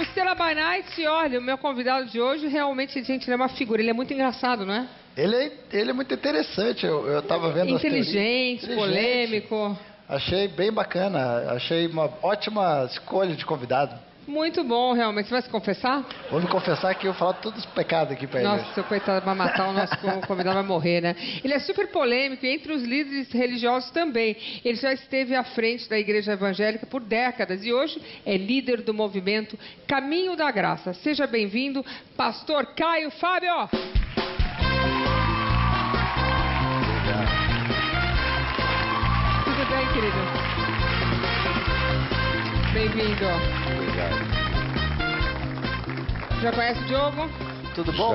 Stella by Night, olha, o meu convidado de hoje realmente, gente, ele é uma figura, ele é muito engraçado, não é? Ele é muito interessante, eu tava vendo inteligente, polêmico. Achei bem bacana, achei uma ótima escolha de convidado. Muito bom, realmente. Você vai se confessar? Vou me confessar que eu falo todos os pecados aqui pra ele. Nossa, seu coitado vai matar, o nosso convidado vai morrer, né? Ele é super polêmico e entre os líderes religiosos também. Ele já esteve à frente da igreja evangélica por décadas e hoje é líder do movimento Caminho da Graça. Seja bem-vindo, pastor Caio Fábio. Tudo bem, querido? Bem-vindo. Obrigado. Já conhece o Diogo? Tudo bom?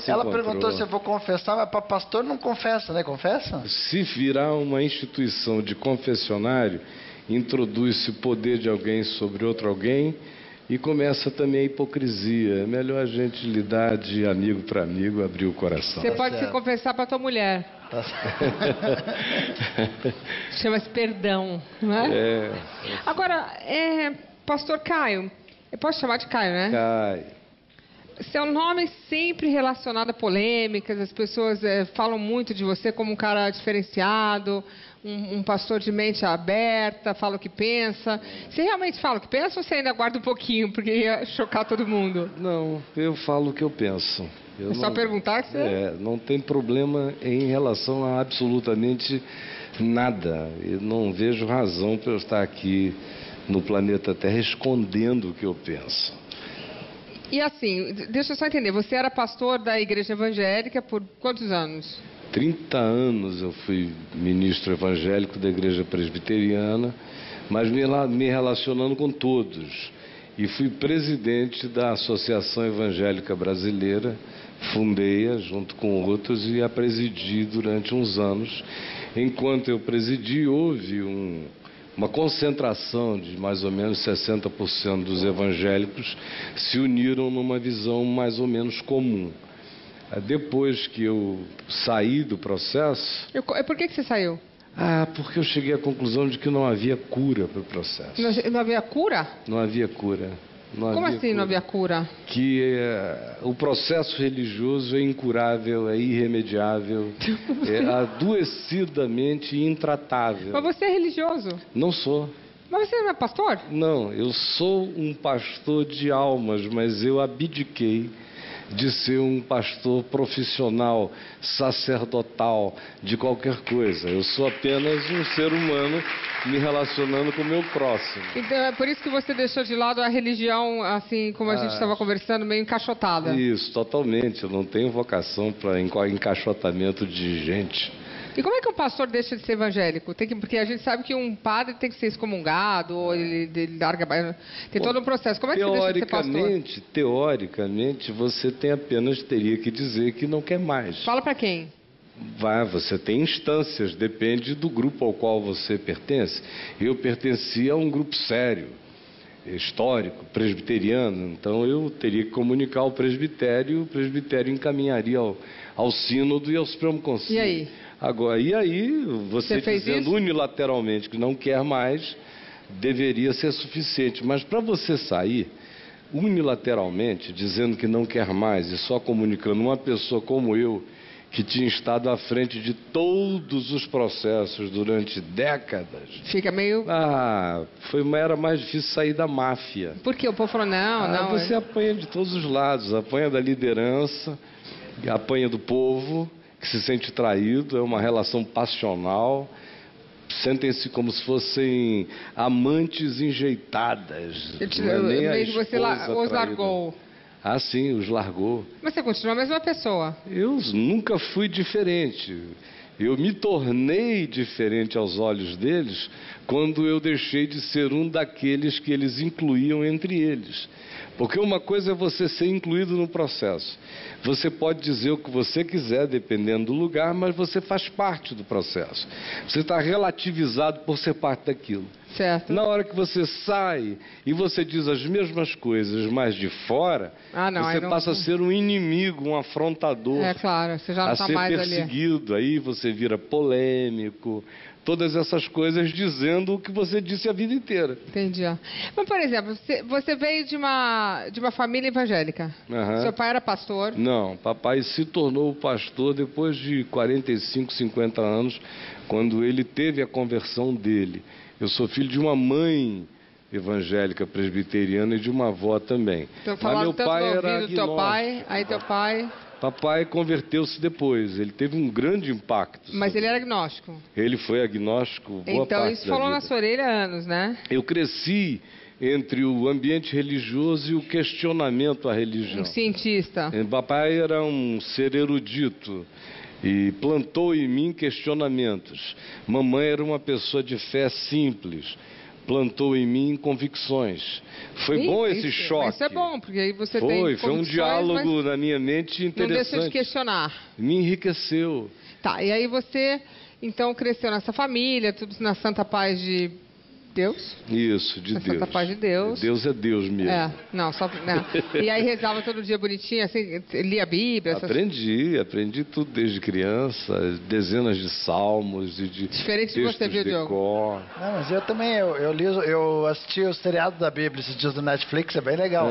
Ela perguntou se eu vou confessar, mas para pastor não confessa, né? Confessa? Se virar uma instituição de confessionário, introduz-se o poder de alguém sobre outro alguém e começa também a hipocrisia. É melhor a gente lidar de amigo para amigo, abrir o coração. Você pode se confessar para tua mulher. Tá certo. Chama-se perdão, não é? Agora, pastor Caio, eu posso chamar de Caio, né? Caio. Seu nome é sempre relacionado a polêmicas, as pessoas falam muito de você como um cara diferenciado, um pastor de mente aberta, fala o que pensa. Você realmente fala o que pensa ou você ainda guarda um pouquinho, porque ia chocar todo mundo? Não, eu falo o que eu penso. É só perguntar que você... não tem problema em relação a absolutamente nada. Eu não vejo razão para eu estar aqui no planeta Terra escondendo o que eu penso. E assim, deixa eu só entender, você era pastor da igreja evangélica por quantos anos? 30 anos eu fui ministro evangélico da igreja presbiteriana, mas me relacionando com todos. E fui presidente da Associação Evangélica Brasileira, fundei-a junto com outros e a presidi durante uns anos. Enquanto eu presidi, houve uma concentração de mais ou menos 60% dos evangélicos se uniram numa visão mais ou menos comum. Depois que eu saí do processo... Por que você saiu? Porque eu cheguei à conclusão de que não havia cura para o processo. Não havia cura? Não havia cura. Como assim não havia cura? Que o processo religioso é incurável, é irremediável, é adoecidamente intratável. Mas você é religioso? Não sou. Mas você não é pastor? Não, eu sou um pastor de almas, mas eu abdiquei de ser um pastor profissional, sacerdotal, de qualquer coisa. Eu sou apenas um ser humano me relacionando com o meu próximo. Então é por isso que você deixou de lado a religião, assim como a gente estava conversando, meio encaixotada. Isso, totalmente. Eu não tenho vocação para encaixotamento de gente. E como é que um pastor deixa de ser evangélico? Porque a gente sabe que um padre tem que ser excomungado, ou ele larga... Tem todo um processo. Como é que você deixa de ser pastor? Teoricamente, você teria que dizer que não quer mais. Fala para quem? Você tem instâncias, depende do grupo ao qual você pertence. Eu pertencia a um grupo sério, histórico, presbiteriano, então eu teria que comunicar ao presbitério, o presbitério encaminharia ao sínodo e ao Supremo Conselho. E aí? Agora, você dizendo isso? Unilateralmente que não quer mais, deveria ser suficiente. Mas para você sair unilateralmente, dizendo que não quer mais e só comunicando uma pessoa como eu, que tinha estado à frente de todos os processos durante décadas... Fica meio... Era mais difícil sair da máfia. Por quê? O povo falou, não... Você apanha de todos os lados, apanha da liderança, apanha do povo... que se sente traído, é uma relação passional, sentem-se como se fossem amantes enjeitadas. Você os largou. Sim, os largou. Mas você continua a mesma pessoa. Eu nunca fui diferente. Eu me tornei diferente aos olhos deles quando eu deixei de ser um daqueles que eles incluíam entre eles. Porque uma coisa é você ser incluído no processo. Você pode dizer o que você quiser, dependendo do lugar, mas você faz parte do processo. Você está relativizado por ser parte daquilo. Certo. Na hora que você sai e você diz as mesmas coisas, mas de fora, você passa a ser um inimigo, um afrontador. Claro, você já não está mais ali. A ser perseguido. Aí você você vira polêmico, todas essas coisas dizendo o que você disse a vida inteira. Entendi. Mas, por exemplo, você veio de uma família evangélica. Uhum. Seu pai era pastor? Não, papai se tornou pastor depois de 45, 50 anos, quando ele teve a conversão dele. Eu sou filho de uma mãe evangélica presbiteriana e de uma avó também. Então, mas meu pai era agnóstico. Teu pai, aí teu pai... Papai converteu-se depois, ele teve um grande impacto. Mas ele era agnóstico? Ele foi agnóstico boa então parte isso da falou vida. na sua orelha há anos, né? Eu cresci entre o ambiente religioso e o questionamento à religião. Um cientista. Papai era um ser erudito e plantou em mim questionamentos. Mamãe era uma pessoa de fé simples, plantou em mim convicções. Foi bom esse choque. Isso é bom, porque aí você tem convicções, foi um diálogo na minha mente interessante. Não deixa de questionar. Me enriqueceu. Tá, e aí você, então, cresceu nessa família, tudo na santa paz de Deus? Isso, de na Deus. Santa paz de Deus. Deus é Deus mesmo. Não, só... Não. E aí rezava todo dia bonitinho, assim, lia a Bíblia? Aprendi tudo desde criança, dezenas de salmos e de diferente de você, viu, Diogo? Não, mas eu também, eu assisti o seriado da Bíblia esses dias do Netflix, é bem legal.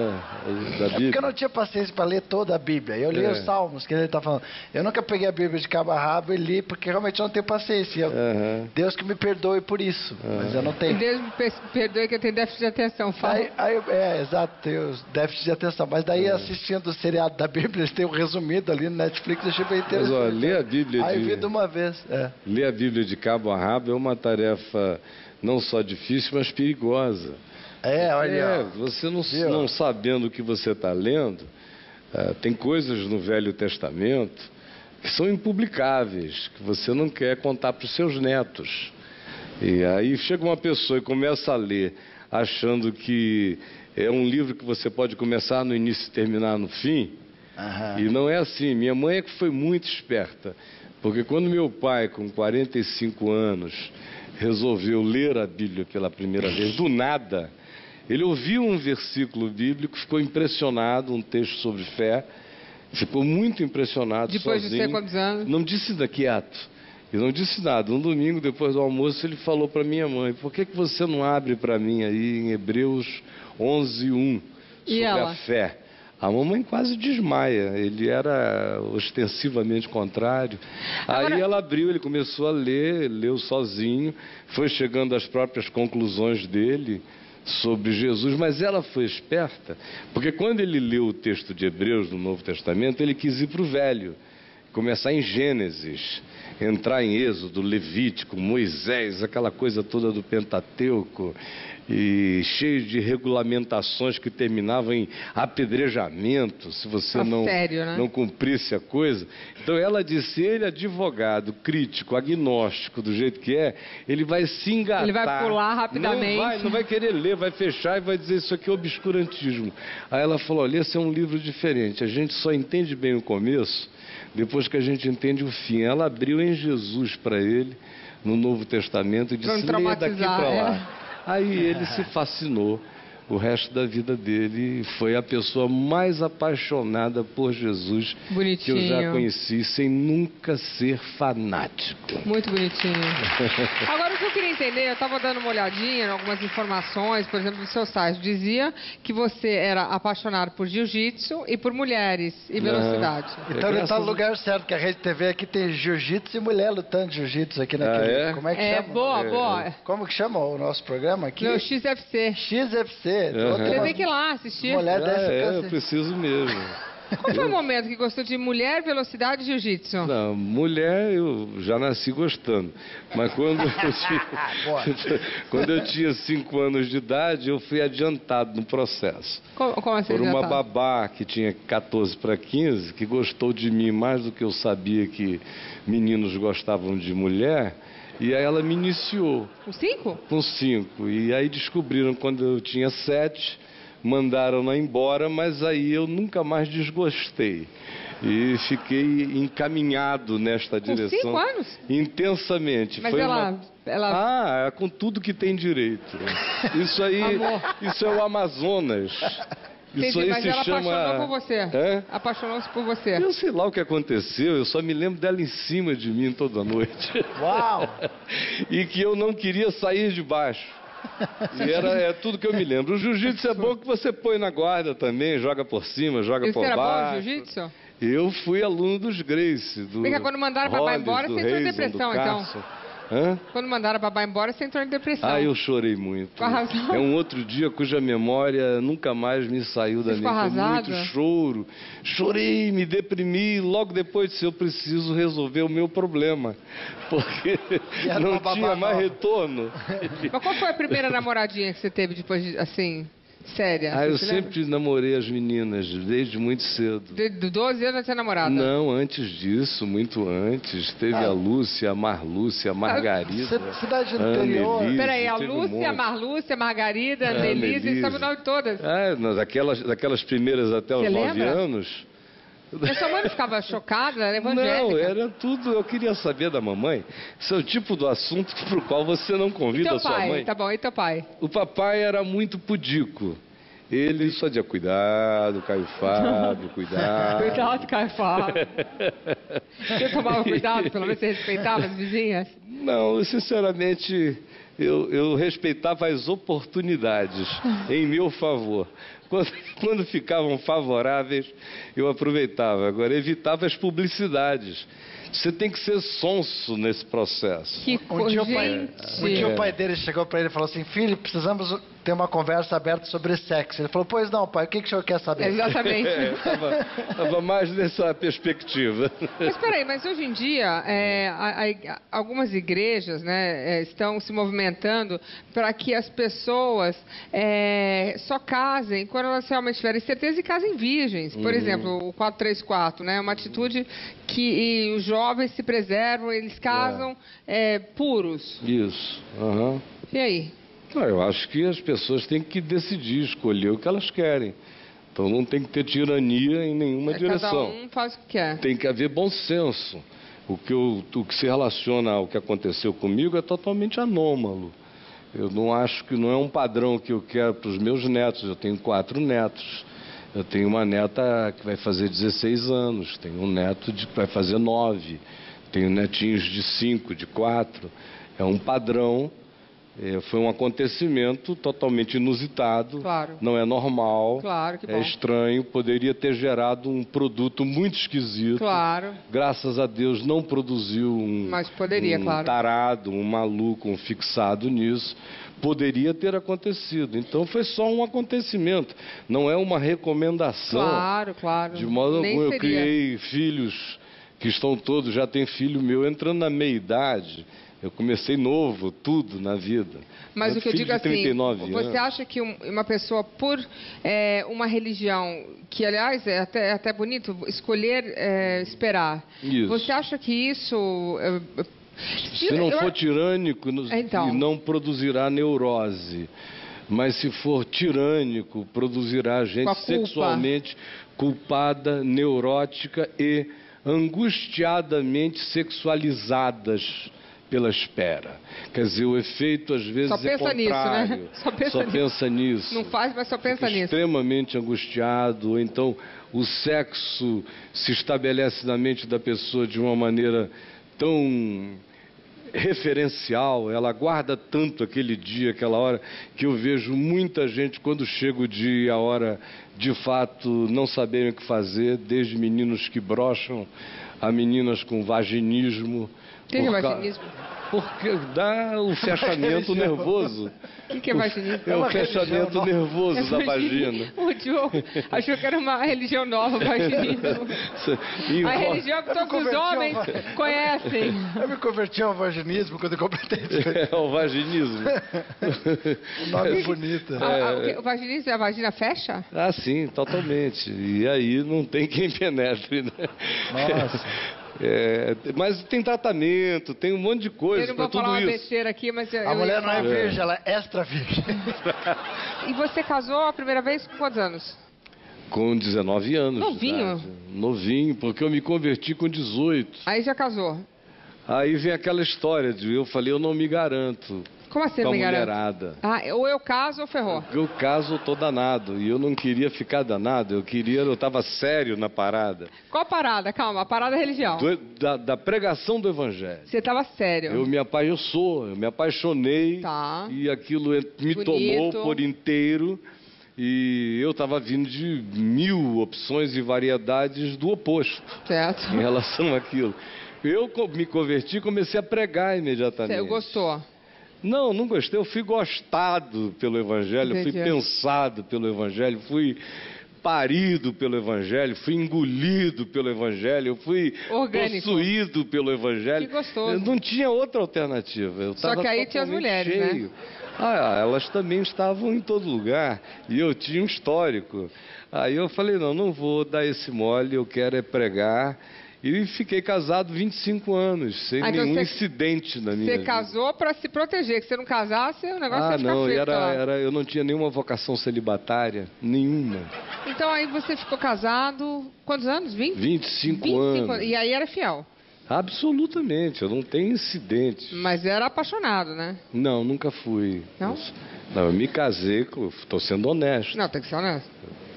Porque eu não tinha paciência para ler toda a Bíblia. Eu li os salmos que ele está falando. Eu nunca peguei a Bíblia de cabo a rabo e li, porque realmente eu não tenho paciência. Deus que me perdoe por isso, mas eu não tenho. Deus me perdoe que eu tenho déficit de atenção, fala. Exato, tenho déficit de atenção. Mas daí, assistindo o seriado da Bíblia, eles têm um resumido ali no Netflix, eu achei bem interessante. Mas, ler a Bíblia Aí vi de uma vez. Ler a Bíblia de cabo a rabo é uma tarefa não só difícil, mas perigosa. Olha. Você não sabendo o que você está lendo, tem coisas no Velho Testamento que são impublicáveis, que você não quer contar para os seus netos. E aí chega uma pessoa e começa a ler, achando que é um livro que você pode começar no início e terminar no fim. E não é assim. Minha mãe é que foi muito esperta, porque quando meu pai, com 45 anos, resolveu ler a Bíblia pela primeira vez, do nada, ele ouviu um versículo bíblico, ficou impressionado, um texto sobre fé, ficou muito impressionado. Depois sozinho, de ser quantos anos? Não disse quieto. Ele não disse nada. Um domingo, depois do almoço, ele falou para minha mãe: por que você não abre para mim aí em Hebreus 11:1 sobre a fé? A mamãe quase desmaia. Ele era ostensivamente contrário. Aí ela abriu, ele começou a ler, leu sozinho, foi chegando às próprias conclusões dele sobre Jesus, mas ela foi esperta, porque quando ele leu o texto de Hebreus no Novo Testamento, ele quis ir para o Velho, começar em Gênesis, entrar em Êxodo, Levítico, Moisés, aquela coisa toda do Pentateuco, e cheio de regulamentações que terminavam em apedrejamento, se você não cumprisse a coisa. Então ela disse, ele advogado, crítico, agnóstico, do jeito que é, ele vai se engatar. Ele vai pular rapidamente. Não vai querer ler, vai fechar e vai dizer, isso aqui é obscurantismo. Aí ela falou, olha, esse é um livro diferente, a gente só entende bem o começo depois que a gente entende o fim. Ela abriu em Jesus para ele, no Novo Testamento, e disse, lê daqui para lá. Aí ele se fascinou. O resto da vida dele foi a pessoa mais apaixonada por Jesus que eu já conheci, sem nunca ser fanático. Muito bonitinho. Agora, o que eu queria entender, eu estava dando uma olhadinha em algumas informações, por exemplo, do seu site. Dizia que você era apaixonado por jiu-jitsu e por mulheres e velocidade. Então ele está no lugar certo, que a Rede TV aqui tem jiu-jitsu e mulher lutando jiu-jitsu aqui naquele... Como é que chama? Boa. Como que chama o nosso programa aqui? Meu XFC. XFC. Você tem que ir lá assistir. Mulher eu preciso mesmo. Qual foi o momento que gostou de mulher, velocidade e jiu-jitsu? Não, mulher eu já nasci gostando. Mas quando eu tinha 5 anos de idade, eu fui adiantado no processo. Como assim por uma babá que tinha 14 para 15, que gostou de mim mais do que eu sabia que meninos gostavam de mulher. E aí ela me iniciou. Com 5? Com 5. E aí descobriram quando eu tinha 7, mandaram-na embora, mas aí eu nunca mais desgostei. E fiquei encaminhado nesta direção. Com 5 anos? Intensamente. Mas com tudo que tem direito. Isso aí, isso é o Amazonas. Isso aí mas se ela chama... apaixonou por você. Hã? Apaixonou-se por você. Eu sei lá o que aconteceu, eu só me lembro dela em cima de mim toda noite. Uau! E que eu não queria sair de baixo. E é tudo que eu me lembro. O jiu-jitsu é bom que você põe na guarda também, joga por cima, joga por Isso era bom baixo. o jiu-jitsu? Eu fui aluno dos Gracie, do Porque quando mandaram a babá Hollis, embora, do você entrou em Reison, depressão, do então. Carson. Hã? Quando mandaram a babá embora, você entrou em depressão. Ah, eu chorei muito. Ficou arrasado? É um outro dia cuja memória nunca mais me saiu da Você ficou mente. Foi arrasado? muito choro. Chorei, me deprimi. Logo depois disse, eu preciso resolver o meu problema. Porque era não uma babá tinha mais nova. retorno. Mas qual foi a primeira namoradinha que você teve depois, assim, séria? Ah, Você eu se lembra? sempre namorei as meninas, desde muito cedo. De 12 anos já tinha namorado? Não, antes disso, muito antes. Teve a Lúcia, a Marlúcia, a Margarida. Cidade do a interior. Annelise, Peraí, a teve um Lúcia, a monte. Marlúcia, a Margarida, a A Annelise, Annelise. você sabe o nome de todas. Daquelas primeiras até os Você 9 lembra? anos. A sua mãe não ficava chocada, ela era evangélica. Não, era tudo. Eu queria saber da mamãe. Esse é o tipo do assunto pro qual você não E convida teu a sua pai? mãe. Tá bom, e teu pai? O papai era muito pudico. Ele só dizia, cuidado, Caio Fábio, cuidado. Cuidado, Caio Fábio. Você tomava cuidado, pelo menos você respeitava as vizinhas? Não, sinceramente, eu respeitava as oportunidades em meu favor. Quando ficavam favoráveis, eu aproveitava. Agora, evitava as publicidades. Você tem que ser sonso nesse processo. Que Um dia, gente. o pai dele chegou para ele e falou assim, filho, precisamos ter uma conversa aberta sobre sexo. Ele falou, pois não, pai, o que o senhor quer saber? Exatamente. Estava mais nessa perspectiva. Mas peraí, mas hoje em dia, algumas igrejas, né, estão se movimentando para que as pessoas só casem quando elas realmente tiverem certeza e casem virgens. Por exemplo, o 434, né, uma atitude que os jovens se preservam, eles casam puros. Isso. Aham. E aí? Eu acho que as pessoas têm que decidir, escolher o que elas querem. Então não tem que ter tirania em nenhuma direção. Cada um faz o que quer. Tem que haver bom senso. O que se relaciona ao que aconteceu comigo é totalmente anômalo. Eu não acho que não é um padrão que eu quero para os meus netos. Eu tenho 4 netos. Eu tenho uma neta que vai fazer 16 anos. Tenho um neto que vai fazer 9. Tenho netinhos de 5, de 4. É um padrão. Foi um acontecimento totalmente inusitado. Claro. Não é normal. Claro, que bom. É estranho. Poderia ter gerado um produto muito esquisito. Claro. Graças a Deus não produziu Mas poderia, claro. tarado, um maluco, um fixado nisso. Poderia ter acontecido. Então foi só um acontecimento. Não é uma recomendação. Claro, claro. De modo Nem algum, eu seria. criei filhos que estão todos, já tem filho meu entrando na meia-idade. Eu comecei novo, tudo na vida. Mas o que eu filho digo de 39 assim, você anos. acha que uma pessoa, por uma religião, que aliás é até bonito, escolher esperar, Isso. você acha que isso... Se não for tirânico, Então. e não produzirá neurose. Mas se for tirânico, produzirá Com a gente culpa. sexualmente culpada, neurótica e angustiadamente sexualizadas pela espera. Quer dizer, o efeito às vezes Só pensa é contrário. nisso, né? Só pensa pensa nisso. Não faz, mas só pensa Fica nisso. extremamente angustiado, ou então o sexo se estabelece na mente da pessoa de uma maneira tão referencial, ela guarda tanto aquele dia, aquela hora, que eu vejo muita gente, quando chega o dia, a hora, de fato, não saberem o que fazer, desde meninos que brocham a meninas com vaginismo. O que é vaginismo? Porque dá o fechamento nervoso. O que é vaginismo? É o fechamento nervoso da vagina. O Diogo achou que era uma religião nova, vaginismo. A religião que todos os homens conhecem. Eu me converti ao vaginismo quando eu completei. É o vaginismo. Um nome bonito. O vaginismo, a vagina fecha? Ah, sim, totalmente. E aí não tem quem penetre, né? Nossa. Mas tem tratamento, tem um monte de coisa Eu não para vou tudo falar uma isso. besteira aqui, mas... A mulher não é virgem, ela é extra virgem. E você casou a primeira vez com quantos anos? Com 19 anos. Novinho? de idade. Novinho, porque eu me converti com 18. Aí já casou. Aí vem aquela história de eu falei, eu não me garanto. Como assim, com a me garante? mulherada. Ah, ou eu caso ou ferrou. Eu caso, eu tô danado. E eu não queria ficar danado, eu tava sério na parada. Qual parada? Calma, a parada é religião. Da pregação do evangelho. Você tava sério. Eu me apaixonei. Tá. E aquilo me Bonito. tomou por inteiro. E eu estava vindo de 1000 opções e variedades do oposto. Certo. Em relação àquilo. Eu me converti e comecei a pregar imediatamente. Você gostou? Não gostei. Eu fui gostado pelo evangelho, Entendi. fui pensado pelo evangelho, fui parido pelo evangelho, fui engolido pelo evangelho, eu fui Orgânico. possuído pelo evangelho. Que gostoso. Eu não tinha outra alternativa. Eu Só tava que aí tinha as totalmente mulheres, né? cheio. Elas também estavam em todo lugar e eu tinha um histórico. Aí eu falei, não vou dar esse mole, eu quero é pregar. E fiquei casado 25 anos, sem então nenhum incidente na minha vida. Você casou para se proteger, que se você não casasse, o negócio ia ficar frito lá. Eu não tinha nenhuma vocação celibatária, nenhuma. Então aí você ficou casado, quantos anos? 20? 25 anos. E aí era fiel? Absolutamente, eu não tenho incidentes. Mas era apaixonado, né? Não, nunca fui. Não? Não, eu me casei, estou sendo honesto. Não, tem que ser honesto.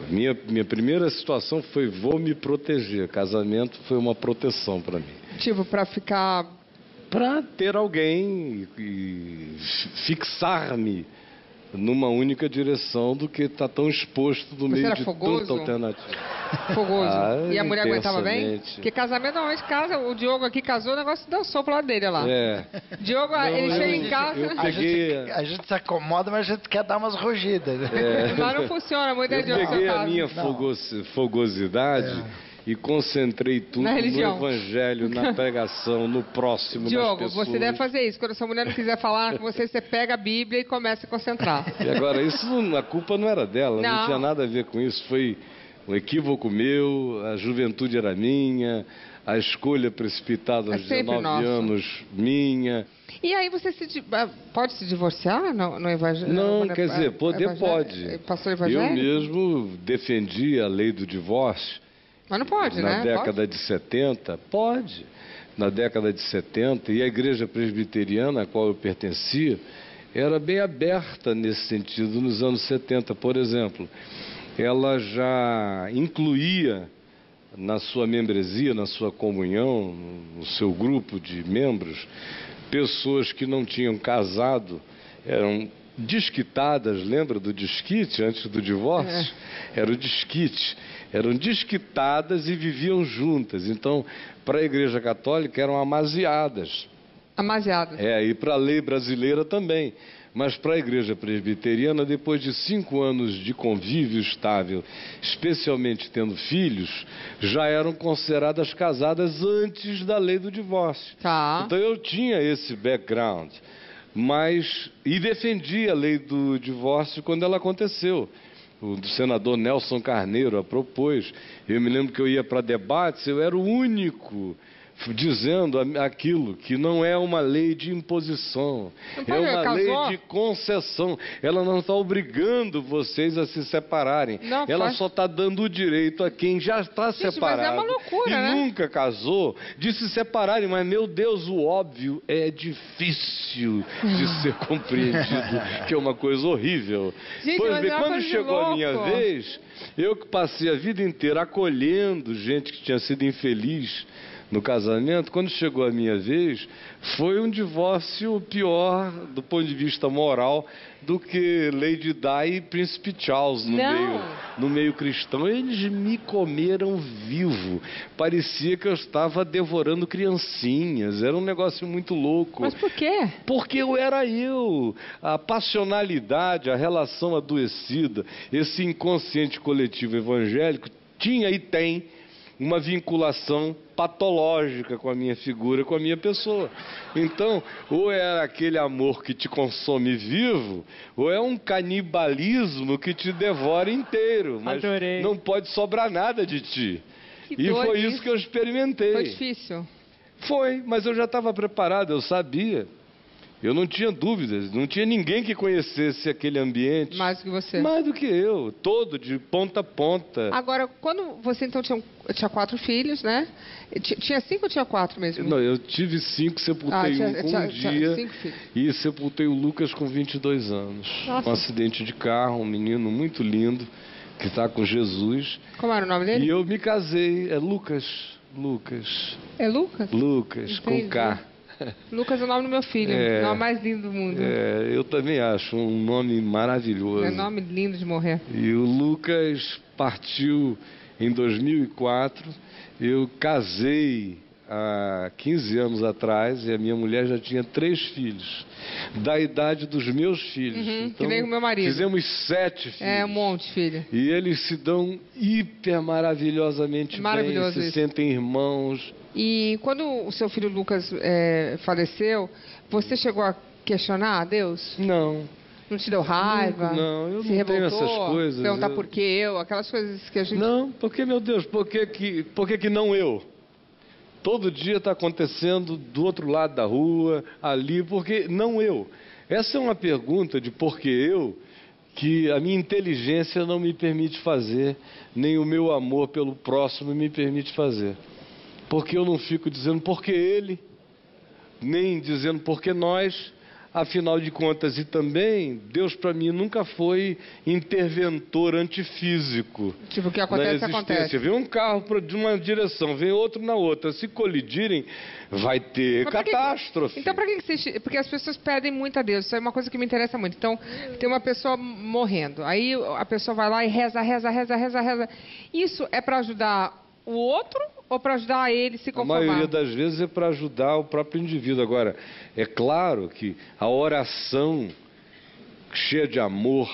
Minha primeira situação foi vou me proteger. Casamento foi uma proteção para mim. Tipo, para ficar... Para ter alguém e fixar-me numa única direção do que estar tão exposto no meio de tanta alternativa. Fogoso. E a mulher aguentava bem? Intensamente. Porque casamento normalmente casa, o Diogo aqui casou, o negócio dançou pro lado dele lá. É. Diogo, ele chega em casa... A gente se acomoda, mas a gente quer dar umas rugidas. Mas não funciona muito Eu dentro do seu peguei a caso. minha fogosidade e concentrei tudo Na no religião. evangelho, na pregação, no próximo, Diogo, nas pessoas. você deve fazer isso. Quando a sua mulher não quiser falar com você, você pega a Bíblia e começa a concentrar. E agora, a culpa não era dela, não tinha nada a ver com isso. Foi um equívoco meu, a juventude era minha, a escolha precipitada aos 19 anos minha. E aí você pode se divorciar no evangelho? Não, quer dizer, poder pode. Pastor evangélico? Eu mesmo defendi a lei do divórcio. Mas não pode, né? Na década de 70, pode. Na década de 70, e a igreja presbiteriana a qual eu pertencia era bem aberta nesse sentido nos anos 70, por exemplo. Ela já incluía na sua membresia, na sua comunhão, no seu grupo de membros, pessoas que não tinham casado, eram desquitadas, lembra do desquite antes do divórcio? Era o desquite. Eram desquitadas e viviam juntas. Então, para a Igreja Católica eram amaziadas. Amaziadas. E para a lei brasileira também. Mas para a Igreja Presbiteriana, depois de 5 anos de convívio estável, especialmente tendo filhos, já eram consideradas casadas antes da lei do divórcio. Tá. Então eu tinha esse background, e defendi a lei do divórcio quando ela aconteceu. O senador Nelson Carneiro a propôs. Eu me lembro que eu ia para debates, eu era o único dizendo aquilo, que não é uma lei de imposição, é uma lei de concessão. Ela não está obrigando vocês a se separarem. Ela só está dando o direito a quem já está separado. Mas é uma loucura, e nunca casou, de se separarem. Mas, meu Deus, o óbvio é difícil de ser compreendido, que é uma coisa horrível. Gente, pois bem, quando chegou a minha vez, eu que passei a vida inteira acolhendo gente que tinha sido infeliz no casamento, quando chegou a minha vez, foi um divórcio pior do ponto de vista moral do que Lady Di e Príncipe Charles no meio cristão. Eles me comeram vivo. Parecia que eu estava devorando criancinhas. Era um negócio muito louco. Mas por quê? Porque eu era eu. A passionalidade, a relação adoecida, esse inconsciente coletivo evangélico tinha e tem uma vinculação patológica com a minha figura, com a minha pessoa. Então, ou é aquele amor que te consome vivo, ou é um canibalismo que te devora inteiro. Mas não pode sobrar nada de ti. E foi isso que eu experimentei. Foi difícil? Foi, mas eu já estava preparado, eu sabia Eu não tinha dúvidas, não tinha ninguém que conhecesse aquele ambiente. Mais do que você. Mais do que eu, todo, de ponta a ponta. Agora, quando você então tinha 4 filhos, né? Tinha 5 ou tinha 4 mesmo? Não, eu tive 5, sepultei um com um dia 5 filhos. E sepultei o Lucas com 22 anos. Nossa. Um acidente de carro, um menino muito lindo, que está com Jesus. Como era o nome dele? E eu me casei, é Lucas. É Lucas? Lucas, Entendi. com K. Lucas é o nome do meu filho, o nome mais lindo do mundo. Eu também acho um nome maravilhoso. É nome lindo de morrer. E o Lucas partiu em 2004. Eu casei há 15 anos atrás e a minha mulher já tinha 3 filhos, da idade dos meus filhos. Então, que nem o meu marido. Fizemos 7 filhos. É, um monte de filho. E eles se dão hiper maravilhosamente Maravilhoso bem, se isso. sentem irmãos. E quando o seu filho Lucas faleceu, você chegou a questionar a Deus? Não. Não te deu raiva? Não, eu se não revoltou, tenho essas coisas. Perguntar por que eu, aquelas coisas que a gente... Não, porque, meu Deus, por que não eu? Todo dia está acontecendo do outro lado da rua, ali, porque não eu? Essa é uma pergunta de por que eu, que a minha inteligência não me permite fazer, nem o meu amor pelo próximo me permite fazer. Porque eu não fico dizendo por que ele, nem dizendo por que nós, afinal de contas, e também, Deus para mim nunca foi interventor antifísico. Tipo, o que acontece, acontece. Vem um carro de uma direção, vem outro na outra, se colidirem, vai ter catástrofe. Então, para que você... Porque as pessoas pedem muito a Deus, isso é uma coisa que me interessa muito. Então, tem uma pessoa morrendo, aí a pessoa vai lá e reza. Isso é para ajudar o outro ou para ajudar ele a se conformar? A maioria das vezes é para ajudar o próprio indivíduo. Agora, é claro que a oração cheia de amor,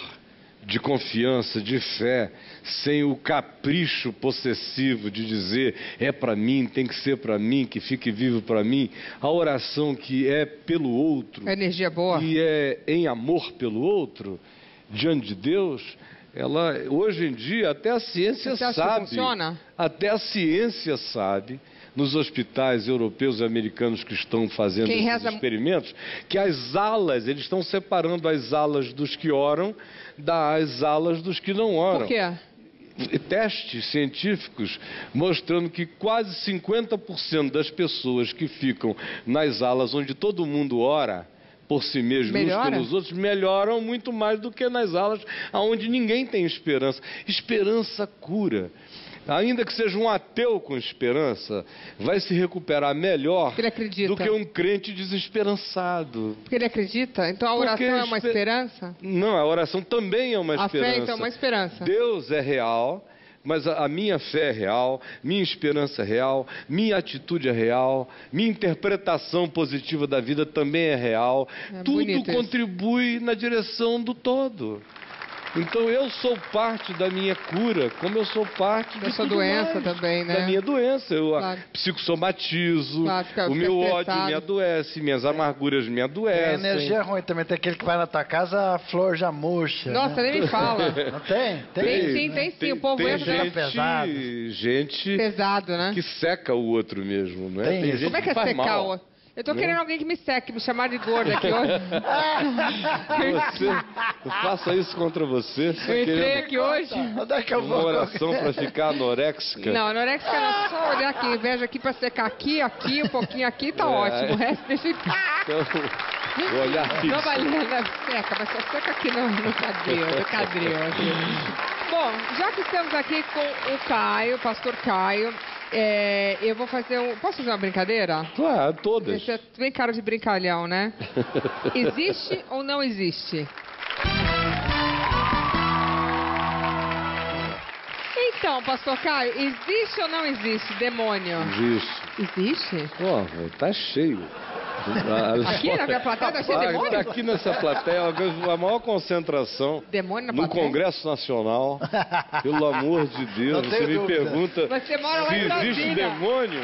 de confiança, de fé, sem o capricho possessivo de dizer é para mim, tem que ser para mim, que fique vivo para mim, a oração que é pelo outro, energia boa, e é em amor pelo outro, diante de Deus, ela, hoje em dia, até a ciência sabe. Funciona? Até a ciência sabe, nos hospitais europeus e americanos que estão fazendo esses experimentos, que as alas, eles estão separando as alas dos que oram das alas dos que não oram. Por quê? Testes científicos mostrando que quase 50% das pessoas que ficam nas alas onde todo mundo ora por si mesmo, uns pelos outros, melhoram muito mais do que nas alas onde ninguém tem esperança. Esperança cura. Ainda que seja um ateu com esperança, vai se recuperar melhor do que um crente desesperançado. Porque ele acredita? Então a oração é uma esperança? Não, a oração também é uma esperança. A fé, então, é uma esperança. Deus é real, mas a minha fé é real, minha esperança é real, minha atitude é real, minha interpretação positiva da vida também é real. Tudo contribui na direção do todo. Então eu sou parte da minha cura, como eu sou parte da sua doença também, né? Da minha doença. Eu psicossomatizo, o meu ódio me adoece, minhas amarguras me adoecem. Tem energia ruim também, tem aquele que vai na tua casa, a flor já murcha. Nossa, né? nem me fala. Não tem? Tem sim. O povo entra pesado. Gente pesado, né? Que seca o outro mesmo, não é? Tem gente como é que é secar o outro? Eu tô querendo alguém que me seque, me chamar de gorda aqui hoje. Eu faço isso contra você. Eu entrei aqui hoje. Uma oração para ficar anoréxica. Não, anoréxica não, só olhar aqui, inveja aqui para secar aqui, um pouquinho aqui, tá ótimo. O resto deixa aqui. Então, vou olhar fixo. Não vai seca, mas só seca aqui no cadril. Aqui. Bom, já que estamos aqui com o Caio, o pastor Caio, eu vou fazer Posso fazer uma brincadeira? Claro, todas. Você é bem cara de brincalhão, né? Existe ou não existe? Então, pastor Caio, existe ou não existe demônio? Existe? Pô, tá cheio. Aqui na minha plateia tá cheio de demônio? Tá aqui nessa plateia a maior concentração demônio na no plateia? Congresso Nacional. Pelo amor de Deus, você me pergunta se existe demônio?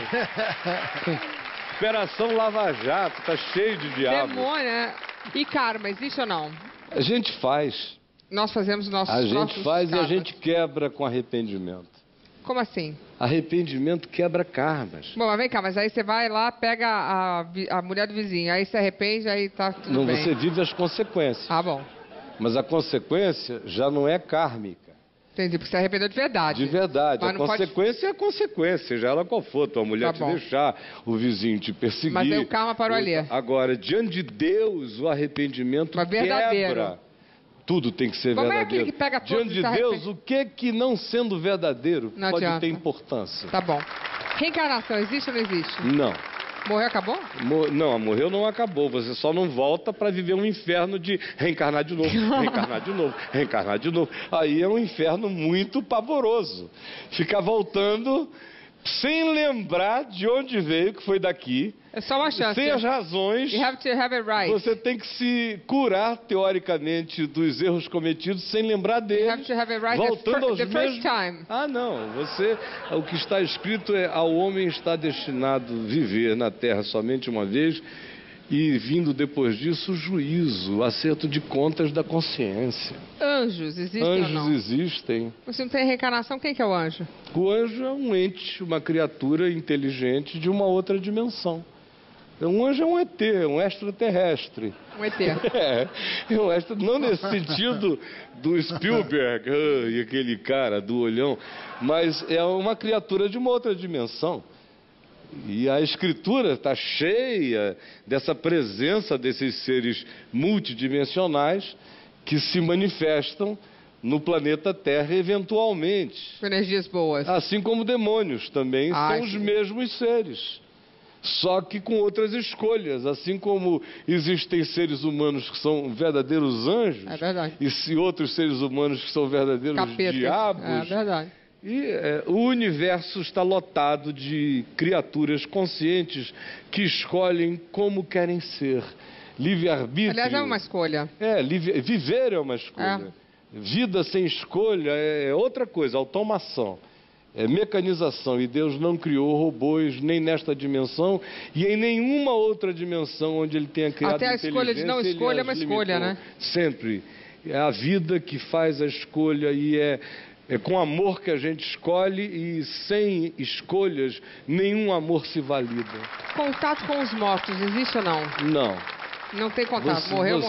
Operação Lava Jato, tá cheio de diabo. Demônio, né? E karma, existe ou não? A gente faz. Nós fazemos nossos A gente faz karmas. e a gente quebra com arrependimento. Como assim? Arrependimento quebra karmas. Bom, mas vem cá, mas aí você vai lá, pega a mulher do vizinho, aí se arrepende, aí tá tudo Não, bem. você vive as consequências. Ah, bom. Mas a consequência já não é kármica. Entendi, porque você arrependeu de verdade. De verdade. Mas A consequência é a consequência, seja ela qual for. Tua mulher te deixar, o vizinho te perseguir. Mas aí o karma parou ali. Agora, diante de Deus, o arrependimento quebra. Tudo tem que ser verdadeiro. Como é aquele que pega todos diante de Deus, o que não sendo verdadeiro não pode adianta. ter importância? Tá bom. Reencarnação existe ou não existe? Não. Morreu, acabou? Não, morreu não acabou. Você só não volta para viver um inferno de reencarnar de novo, reencarnar de novo, reencarnar de novo. Aí é um inferno muito pavoroso. Ficar voltando sem lembrar de onde veio, que foi daqui. É só uma chance. Sem as razões. You have to have it right. Você tem que se curar, teoricamente, dos erros cometidos sem lembrar deles. You have to have it right voltando aos the mesmos... first time. Ah, não. O que está escrito é: ao homem está destinado viver na terra somente uma vez, e vindo depois disso o juízo, o acerto de contas da consciência. Anjos existem ou não? Anjos existem. Se não tem reencarnação, quem que é o anjo? O anjo é um ente, uma criatura inteligente de uma outra dimensão. Um anjo é um ET, um extraterrestre. Um ET. Não nesse sentido do Spielberg, e aquele cara do olhão, mas é uma criatura de uma outra dimensão. E a Escritura está cheia dessa presença desses seres multidimensionais que se manifestam no planeta Terra eventualmente. Com energias boas. Assim como demônios também são os mesmos seres. Só que com outras escolhas. Assim como existem seres humanos que são verdadeiros anjos. É verdade. E outros seres humanos que são verdadeiros Capetas. diabos. É verdade. E o universo está lotado de criaturas conscientes que escolhem como querem ser. Livre-arbítrio. Aliás, é uma escolha. Viver é uma escolha. Vida sem escolha é outra coisa, automação. É mecanização. E Deus não criou robôs nem nesta dimensão e em nenhuma outra dimensão onde Ele tenha criado até a escolha de não escolha é uma escolha, né? Sempre. É a vida que faz a escolha e é com amor que a gente escolhe, e sem escolhas nenhum amor se valida. Contato com os mortos existe ou não? Não. Não tem contato. Morreu.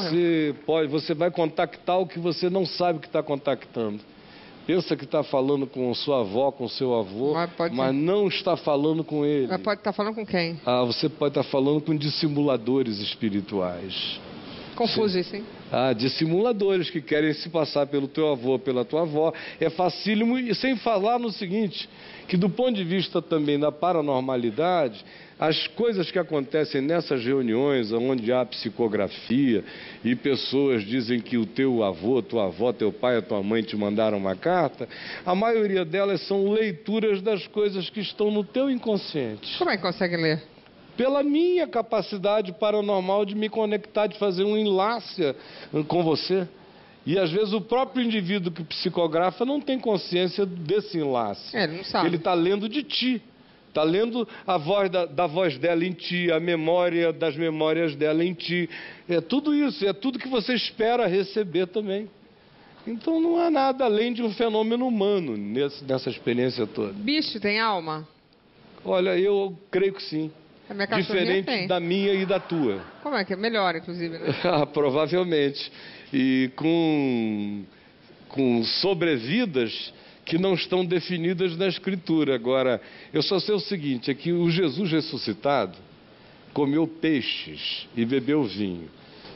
Você vai contactar o que você não sabe que está contactando. Pensa que está falando com sua avó, com seu avô, mas não está falando com ele. Mas pode estar falando com quem? Você pode estar falando com dissimuladores espirituais. Confuso isso, hein? Dissimuladores que querem se passar pelo teu avô, pela tua avó. É facílimo, e sem falar no seguinte, que do ponto de vista também da paranormalidade, as coisas que acontecem nessas reuniões, onde há psicografia e pessoas dizem que o teu avô, tua avó, teu pai, a tua mãe te mandaram uma carta, a maioria delas são leituras das coisas que estão no teu inconsciente. Como é que consegue ler? Pela minha capacidade paranormal de me conectar, de fazer um enlace com você. E às vezes o próprio indivíduo que psicografa não tem consciência desse enlace. Ele não sabe. Ele está lendo de ti. Está lendo a voz da voz dela em ti, a memória das memórias dela em ti. É tudo isso, é tudo que você espera receber também. Então não há nada além de um fenômeno humano nessa experiência toda. Bicho tem alma? Olha, eu creio que sim. A minha diferente tem. Da minha e da tua. Como é que é? Melhor, inclusive, né? Provavelmente. E com sobrevidas que não estão definidas na Escritura. Agora, eu só sei o seguinte, é que o Jesus ressuscitado comeu peixes e bebeu vinho.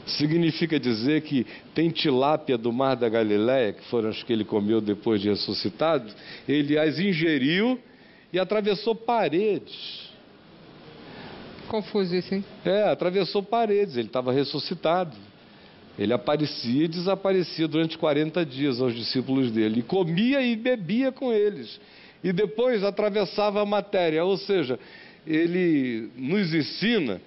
Significa dizer que tem tilápia do mar da Galileia, que foram as que ele comeu depois de ressuscitado, ele as ingeriu e atravessou paredes. Confuso isso, hein? Atravessou paredes, ele estava ressuscitado. Ele aparecia e desaparecia durante 40 dias aos discípulos dele. E comia e bebia com eles. E depois atravessava a matéria. Ou seja, ele nos ensina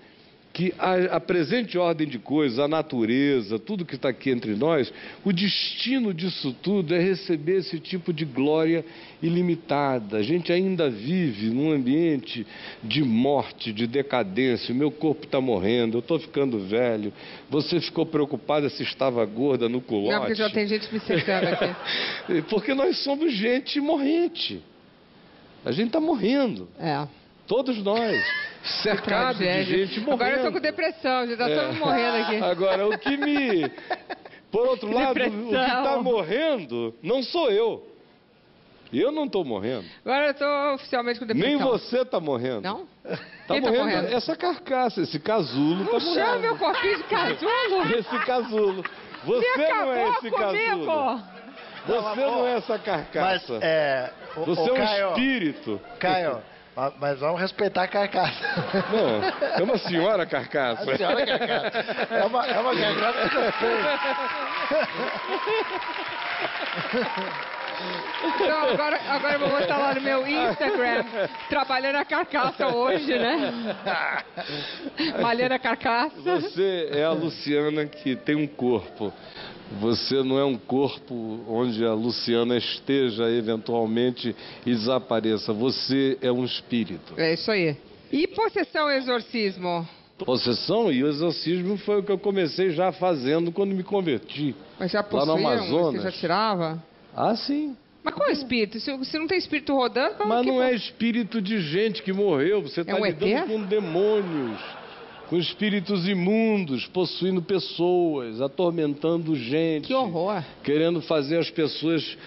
que a presente ordem de coisas, a natureza, tudo que está aqui entre nós, o destino disso tudo é receber esse tipo de glória ilimitada. A gente ainda vive num ambiente de morte, de decadência. O meu corpo está morrendo, eu estou ficando velho. Você ficou preocupada se estava gorda no culote? Não, porque já tem gente me cercando aqui. Porque nós somos gente morrente. A gente está morrendo. É. Todos nós. Cercado de gente morrendo. Agora eu tô com depressão, já tá todo mundo morrendo aqui. Agora, o que me... Por outro lado, o que está morrendo não sou eu. Eu não estou morrendo. Agora eu tô oficialmente com depressão. Nem você está morrendo. Não? Tá morrendo essa carcaça, esse casulo. Não chama meu corpinho de casulo. Esse casulo. Você não é esse casulo. Você não é essa carcaça. Mas, você é um Caio, espírito. Caio, mas vamos respeitar a carcaça. Não, é uma senhora carcaça. A senhora carcaça. É uma carcaça que eu sei. Então, agora eu vou botar lá no meu Instagram, trabalhando a carcaça hoje, né? Malhando a carcaça. Você é a Luciana que tem um corpo. Você não é um corpo onde a Luciana esteja eventualmente e desapareça. Você é um espírito. É isso aí. E possessão e exorcismo? Possessão e o exorcismo foi o que eu comecei já fazendo quando me converti. Mas já lá possuíam? no Amazonas. Você já tirava? Ah, sim. Mas qual é o espírito? Se não tem espírito rodando... Mas não é espírito de gente que morreu. Você está lidando com demônios, com espíritos imundos, possuindo pessoas, atormentando gente. Que horror. Querendo fazer as pessoas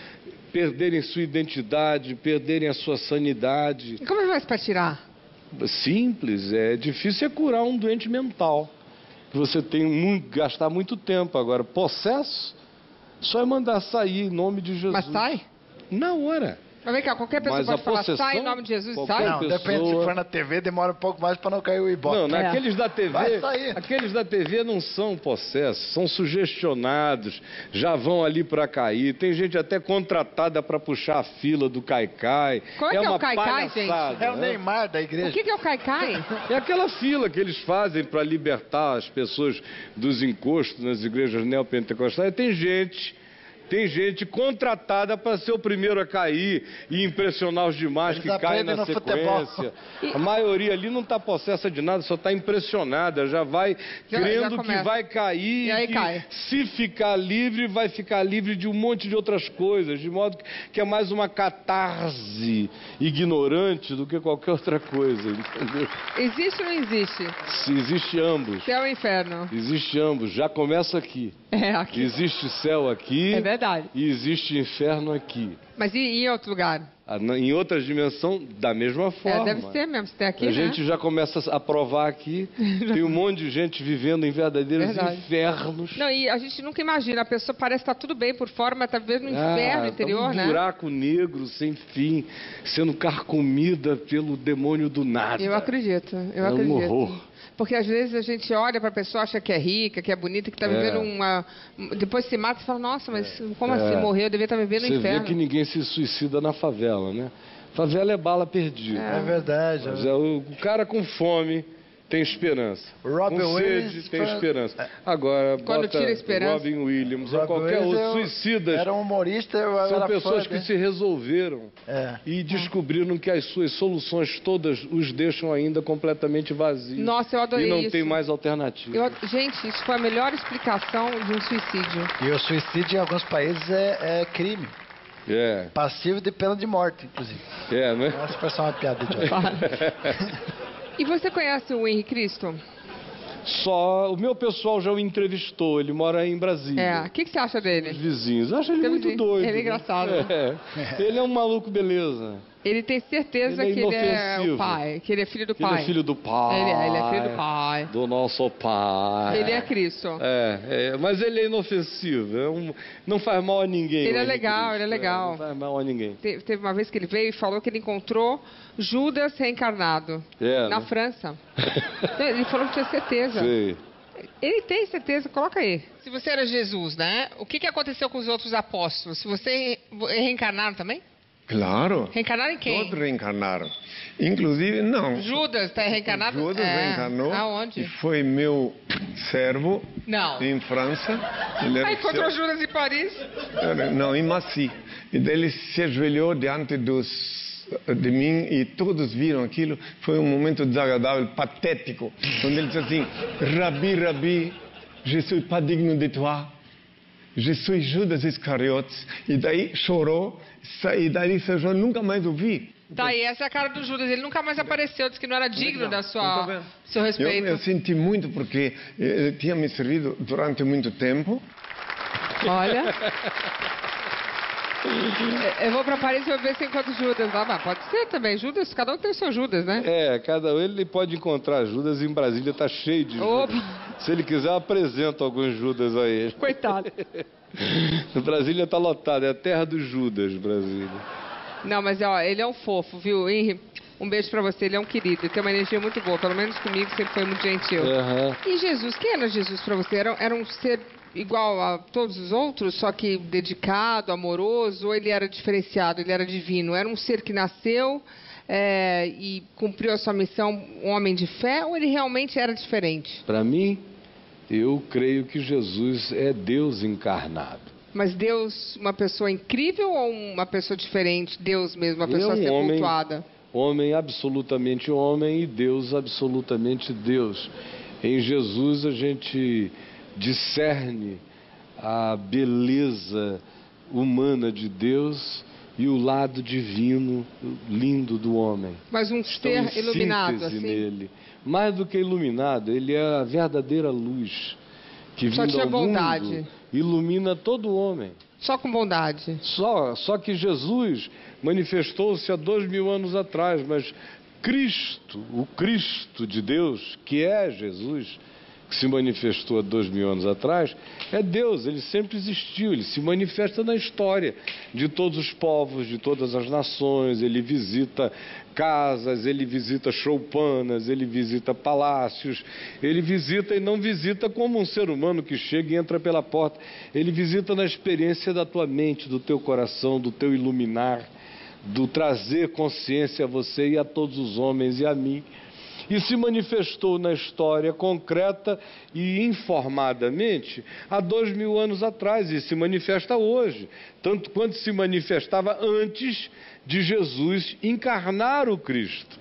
perderem sua identidade, perderem a sua sanidade. E como é que faz para tirar? Simples. É difícil curar um doente mental. Você tem que gastar muito tempo. Agora, possesso, só é mandar sair em nome de Jesus. Mas sai? Na hora. Mas vem cá, qualquer pessoa pode falar, sai em nome de Jesus, sai? Não, depende, se for na TV, demora um pouco mais para não cair o ibope. Não, naqueles da TV, vai sair. Aqueles da TV não são possessos, são sugestionados, já vão ali para cair. Tem gente até contratada para puxar a fila do Caicai. Qual é que é o Caicai, gente? É o Neymar da igreja. O que é o Caicai? É aquela fila que eles fazem para libertar as pessoas dos encostos nas igrejas neopentecostais. Tem gente contratada para ser o primeiro a cair e impressionar os demais que caem na sequência. A maioria ali não está possessa de nada, só está impressionada, já vai crendo que vai cair, e aí cai. Se ficar livre, vai ficar livre de um monte de outras coisas, de modo que é mais uma catarse ignorante do que qualquer outra coisa, entendeu? Existe ou não existe? Existe ambos. Céu e inferno. Existe ambos, já começa aqui. Aqui. Existe céu aqui. É verdade. E existe inferno aqui. Mas e em outro lugar? Em outra dimensão, da mesma forma. Deve ser mesmo, se tem aqui, A gente já começa a provar aqui. Tem um monte de gente vivendo em verdadeiros infernos. Não, e a gente nunca imagina. A pessoa parece estar tudo bem por fora, mas está vivendo no inferno interior, um buraco negro, sem fim, sendo carcomida pelo demônio do nada. Eu acredito. É um horror. Porque às vezes a gente olha para a pessoa, acha que é rica, que é bonita, que está vivendo uma... Depois se mata e fala, nossa, mas como assim morreu? Eu devia estar vivendo no inferno. Você vê que ninguém se suicida na favela, né? Favela é bala perdida. É verdade. Mas o cara com fome tem esperança. Robin com Williams sede tem esperança. Agora, quando tira a esperança, Robin Williams ou qualquer outro, suicidas. Era um humorista, são pessoas que se resolveram e descobriram que as suas soluções todas os deixam ainda completamente vazios. Nossa, eu adorei isso. E não isso. tem mais alternativa. Gente, isso foi a melhor explicação de um suicídio. E o suicídio em alguns países é crime. Passivo de pena de morte, inclusive. Né? Essa foi só uma piada idiota. E você conhece o Henrique Cristo? Só, o meu pessoal já o entrevistou, ele mora em Brasília. O que você acha dele? Os vizinhos, eu acho ele muito doido. Ele é engraçado. Ele é um maluco beleza. Ele tem certeza que ele é o pai, que ele é filho do pai. Ele é filho do pai. Ele é filho do pai. Do nosso pai. Ele é Cristo. Mas ele é inofensivo, não faz mal a ninguém. Ele é legal, ele é legal. Não faz mal a ninguém. Teve uma vez que ele veio e falou que ele encontrou Judas reencarnado na França. Ele falou que tinha certeza. Sei. Ele tem certeza, coloca aí. Se você era Jesus, né? O que aconteceu com os outros apóstolos? Se você reencarnaram também? Claro. Reencarnaram em quem? Todos reencarnaram. Inclusive, não. Judas está reencarnado? Judas reencarnou. Aonde? E foi meu servo. Não. Em França. Encontrou Judas em Paris? Não, em Massy. E daí ele se ajoelhou diante de mim e todos viram aquilo. Foi um momento desagradável, patético. Onde ele disse assim, Rabi, Rabi, je suis pas digne de toi. Je suis Judas Iscariotes. E daí chorou, e daí nunca mais ouvi. Tá aí, essa é a cara do Judas. Ele nunca mais apareceu, disse que não era digno da seu respeito. Eu senti muito porque ele tinha me servido durante muito tempo. Olha. Eu vou para Paris e vou ver se encontro Judas lá. Mas pode ser também. Judas, cada um tem o seu Judas, né? Cada um ele pode encontrar Judas. Em Brasília está cheio de Judas. Se ele quiser, eu apresento alguns Judas a ele. Coitado. Brasília está lotado, é a terra dos Judas, Brasília. Não, mas ó, ele é um fofo, viu, Henry? Um beijo pra você, ele é um querido, ele tem uma energia muito boa, pelo menos comigo sempre foi muito gentil. E Jesus, quem era Jesus pra você? Era um ser igual a todos os outros, só que dedicado, amoroso, ou ele era diferenciado, ele era divino? Era um ser que nasceu e cumpriu a sua missão, um homem de fé, ou ele realmente era diferente? Para mim, eu creio que Jesus é Deus encarnado. Mas Deus, uma pessoa incrível ou uma pessoa diferente? Deus mesmo, uma pessoa sepultuada? Homem absolutamente homem e Deus absolutamente Deus. Em Jesus a gente discerne a beleza humana de Deus e o lado divino, lindo do homem. Mas um ser iluminado, assim? Nele. Mais do que iluminado, ele é a verdadeira luz que vindo ao mundo ilumina todo homem. Só com bondade. Só que Jesus manifestou-se há 2000 anos atrás, mas Cristo, o Cristo de Deus, que é Jesus, que se manifestou há 2000 anos atrás, é Deus, ele sempre existiu, ele se manifesta na história de todos os povos, de todas as nações, ele visita casas, ele visita choupanas, ele visita palácios, ele visita e não visita como um ser humano que chega e entra pela porta, ele visita na experiência da tua mente, do teu coração, do teu iluminar, do trazer consciência a você e a todos os homens e a mim. E se manifestou na história concreta e informadamente há 2000 anos atrás, e se manifesta hoje, tanto quanto se manifestava antes de Jesus encarnar o Cristo.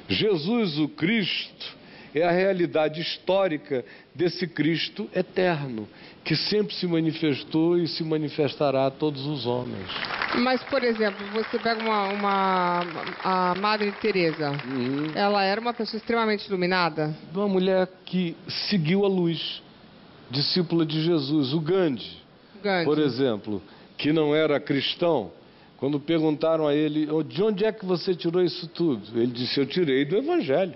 Jesus, o Cristo, é a realidade histórica desse Cristo eterno, que sempre se manifestou e se manifestará a todos os homens. Mas, por exemplo, você pega a Madre Teresa. Ela era uma pessoa extremamente iluminada? Uma mulher que seguiu a luz, discípula de Jesus. O Gandhi, por exemplo, que não era cristão, quando perguntaram a ele, de onde é que você tirou isso tudo? Ele disse, eu tirei do Evangelho.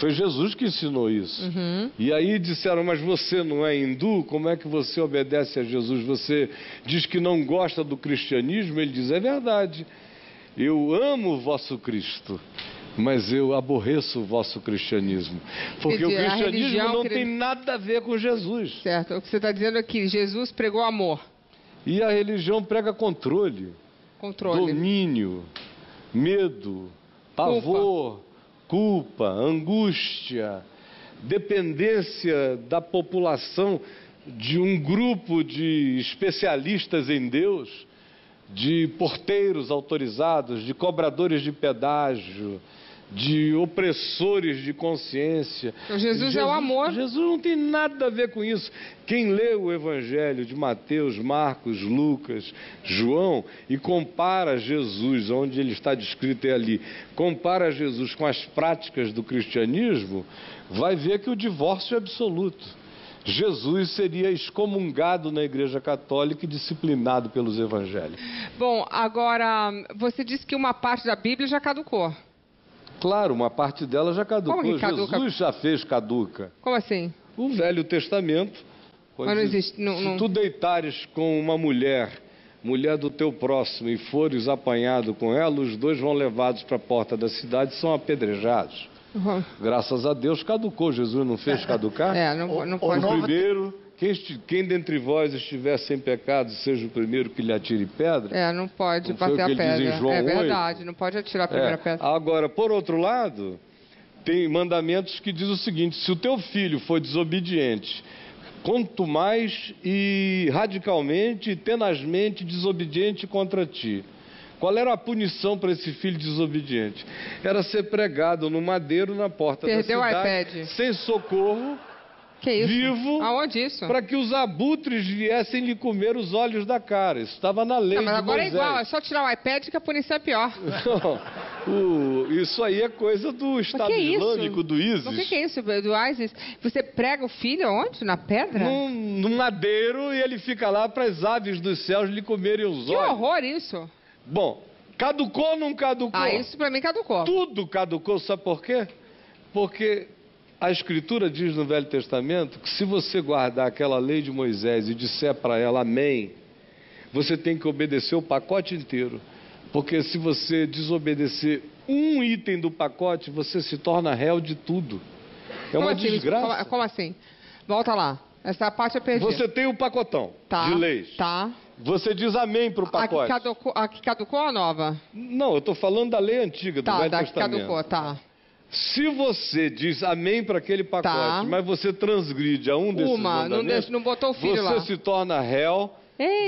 Foi Jesus que ensinou isso. E aí disseram, mas você não é hindu? Como é que você obedece a Jesus? Você diz que não gosta do cristianismo? Ele diz, é verdade. Eu amo o vosso Cristo, mas eu aborreço o vosso cristianismo. Porque o cristianismo não tem nada a ver com Jesus. Certo. O que você está dizendo é que Jesus pregou amor. E a religião prega controle. Domínio, medo, pavor, culpa, angústia, dependência da população de um grupo de especialistas em Deus, de porteiros autorizados, de cobradores de pedágio, de opressores de consciência. Então, Jesus é o amor. Jesus não tem nada a ver com isso. Quem lê o Evangelho de Mateus, Marcos, Lucas, João e compara Jesus, onde ele está descrito ali, compara Jesus com as práticas do cristianismo, vai ver que o divórcio é absoluto. Jesus seria excomungado na Igreja Católica e disciplinado pelos evangélicos. Bom, agora, você disse que uma parte da Bíblia já caducou. Claro, uma parte dela já caducou. Como que caduca? Jesus já fez caduca. Como assim? O Velho Testamento. Mas não existe. Se tu deitares com uma mulher do teu próximo, e fores apanhado com ela, os dois vão levados para a porta da cidade e são apedrejados. Graças a Deus caducou. Jesus não fez caducar? Não pode. O primeiro, quem dentre vós estiver sem pecado, seja o primeiro que lhe atire pedra. Não pode não bater a pedra. João 8. Verdade, não pode atirar a primeira pedra. Agora, por outro lado, tem mandamentos que diz o seguinte: se o teu filho for desobediente, quanto mais e radicalmente e tenazmente desobediente contra ti. Qual era a punição para esse filho desobediente? Era ser pregado no madeiro na porta da cidade, sem socorro, Que isso? Vivo. Aonde isso? Para que os abutres viessem lhe comer os olhos da cara. Isso estava na lei. Não, mas de agora Moisés. é igual, é só tirar o iPad que a punição é pior. Isso aí é coisa do Estado Islâmico, do ISIS. O que é isso, do ISIS? Você prega o filho onde? Na pedra? Num madeiro, e ele fica lá para as aves dos céus lhe comerem os olhos. Que horror isso! Bom, caducou ou não caducou? Isso para mim caducou. Tudo caducou, sabe por quê? Porque a Escritura diz no Velho Testamento que se você guardar aquela lei de Moisés e disser para ela amém, você tem que obedecer o pacote inteiro. Porque se você desobedecer um item do pacote, você se torna réu de tudo. É uma desgraça. Como assim? Volta lá. Essa parte eu perdi. Você tem o pacotão de leis. Tá. Você diz amém para o pacote. A que caducou ou a nova? Não, eu estou falando da lei antiga, do Velho Testamento. Tá, da que caducou, tá. Se você diz amém para aquele pacote, mas você transgride a um desses mandamentos, não botou o filho lá. Você se torna réu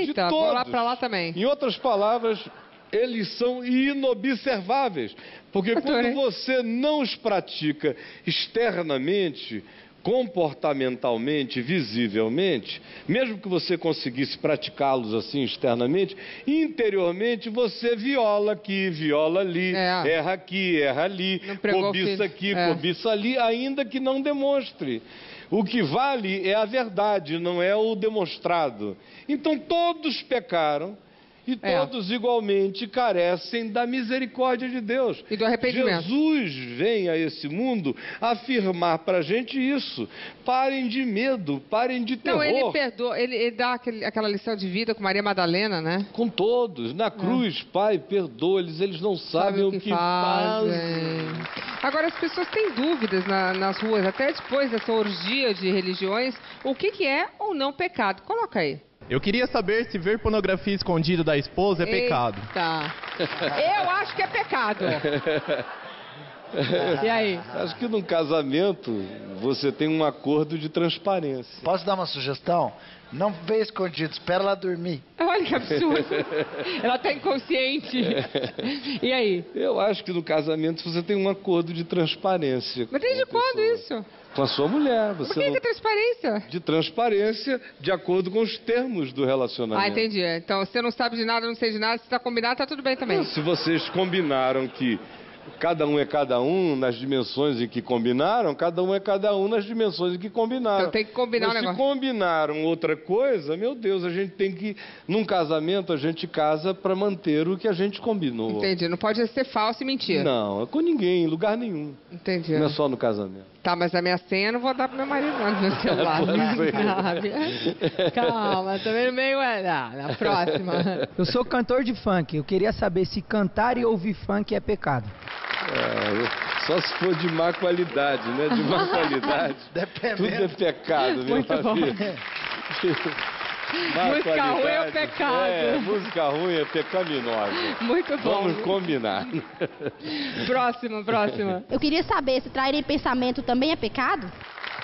de todos. Vou lá para lá também. Em outras palavras, eles são inobserváveis. Porque quando você não os pratica externamente, comportamentalmente, visivelmente, mesmo que você conseguisse praticá-los assim externamente, interiormente você viola aqui, viola ali, erra aqui, erra ali, cobiça aqui, cobiça ali, ainda que não demonstre. O que vale é a verdade, não é o demonstrado. Então todos pecaram e todos igualmente carecem da misericórdia de Deus. E do arrependimento. Jesus vem a esse mundo afirmar para a gente isso. Parem de medo, parem de terror. Não, ele perdoa, ele dá aquela lição de vida com Maria Madalena, né? Com todos. Na cruz, Pai, perdoa-eles, eles não sabem o que fazem. Agora, as pessoas têm dúvidas nas ruas, até depois dessa orgia de religiões, o que é ou não pecado. Coloca aí. Eu queria saber se ver pornografia escondido da esposa é pecado. Tá. Eu acho que é pecado. E aí? Acho que num casamento você tem um acordo de transparência. Posso dar uma sugestão? Não vê escondido, espera ela dormir. Olha que absurdo. Ela está inconsciente. E aí? Eu acho que no casamento você tem um acordo de transparência. Mas desde quando isso? Com a sua mulher. Por que é transparência? De transparência, de acordo com os termos do relacionamento. Ah, entendi. Então, você não sabe de nada, não sei de nada, se está combinado, está tudo bem também. Se vocês combinaram que cada um é cada um nas dimensões em que combinaram, cada um é cada um nas dimensões em que combinaram. Então tem que combinar o negócio. Se combinaram outra coisa, meu Deus, a gente tem que... Num casamento, a gente casa para manter o que a gente combinou. Entendi. Não pode ser falso e mentir. Não, é com ninguém, em lugar nenhum. Entendi. Não é só no casamento. Tá, mas a minha senha eu não vou dar pro meu marido não, no meu celular. Calma, também no meio na próxima. Eu sou cantor de funk, eu queria saber se cantar e ouvir funk é pecado. Só se for de má qualidade, né? De má qualidade. Tudo é pecado, meu amigo. Música ruim é pecado. Música ruim é pecaminosa. Muito bom. Vamos combinar. Próxima. Eu queria saber se trair em pensamento também é pecado?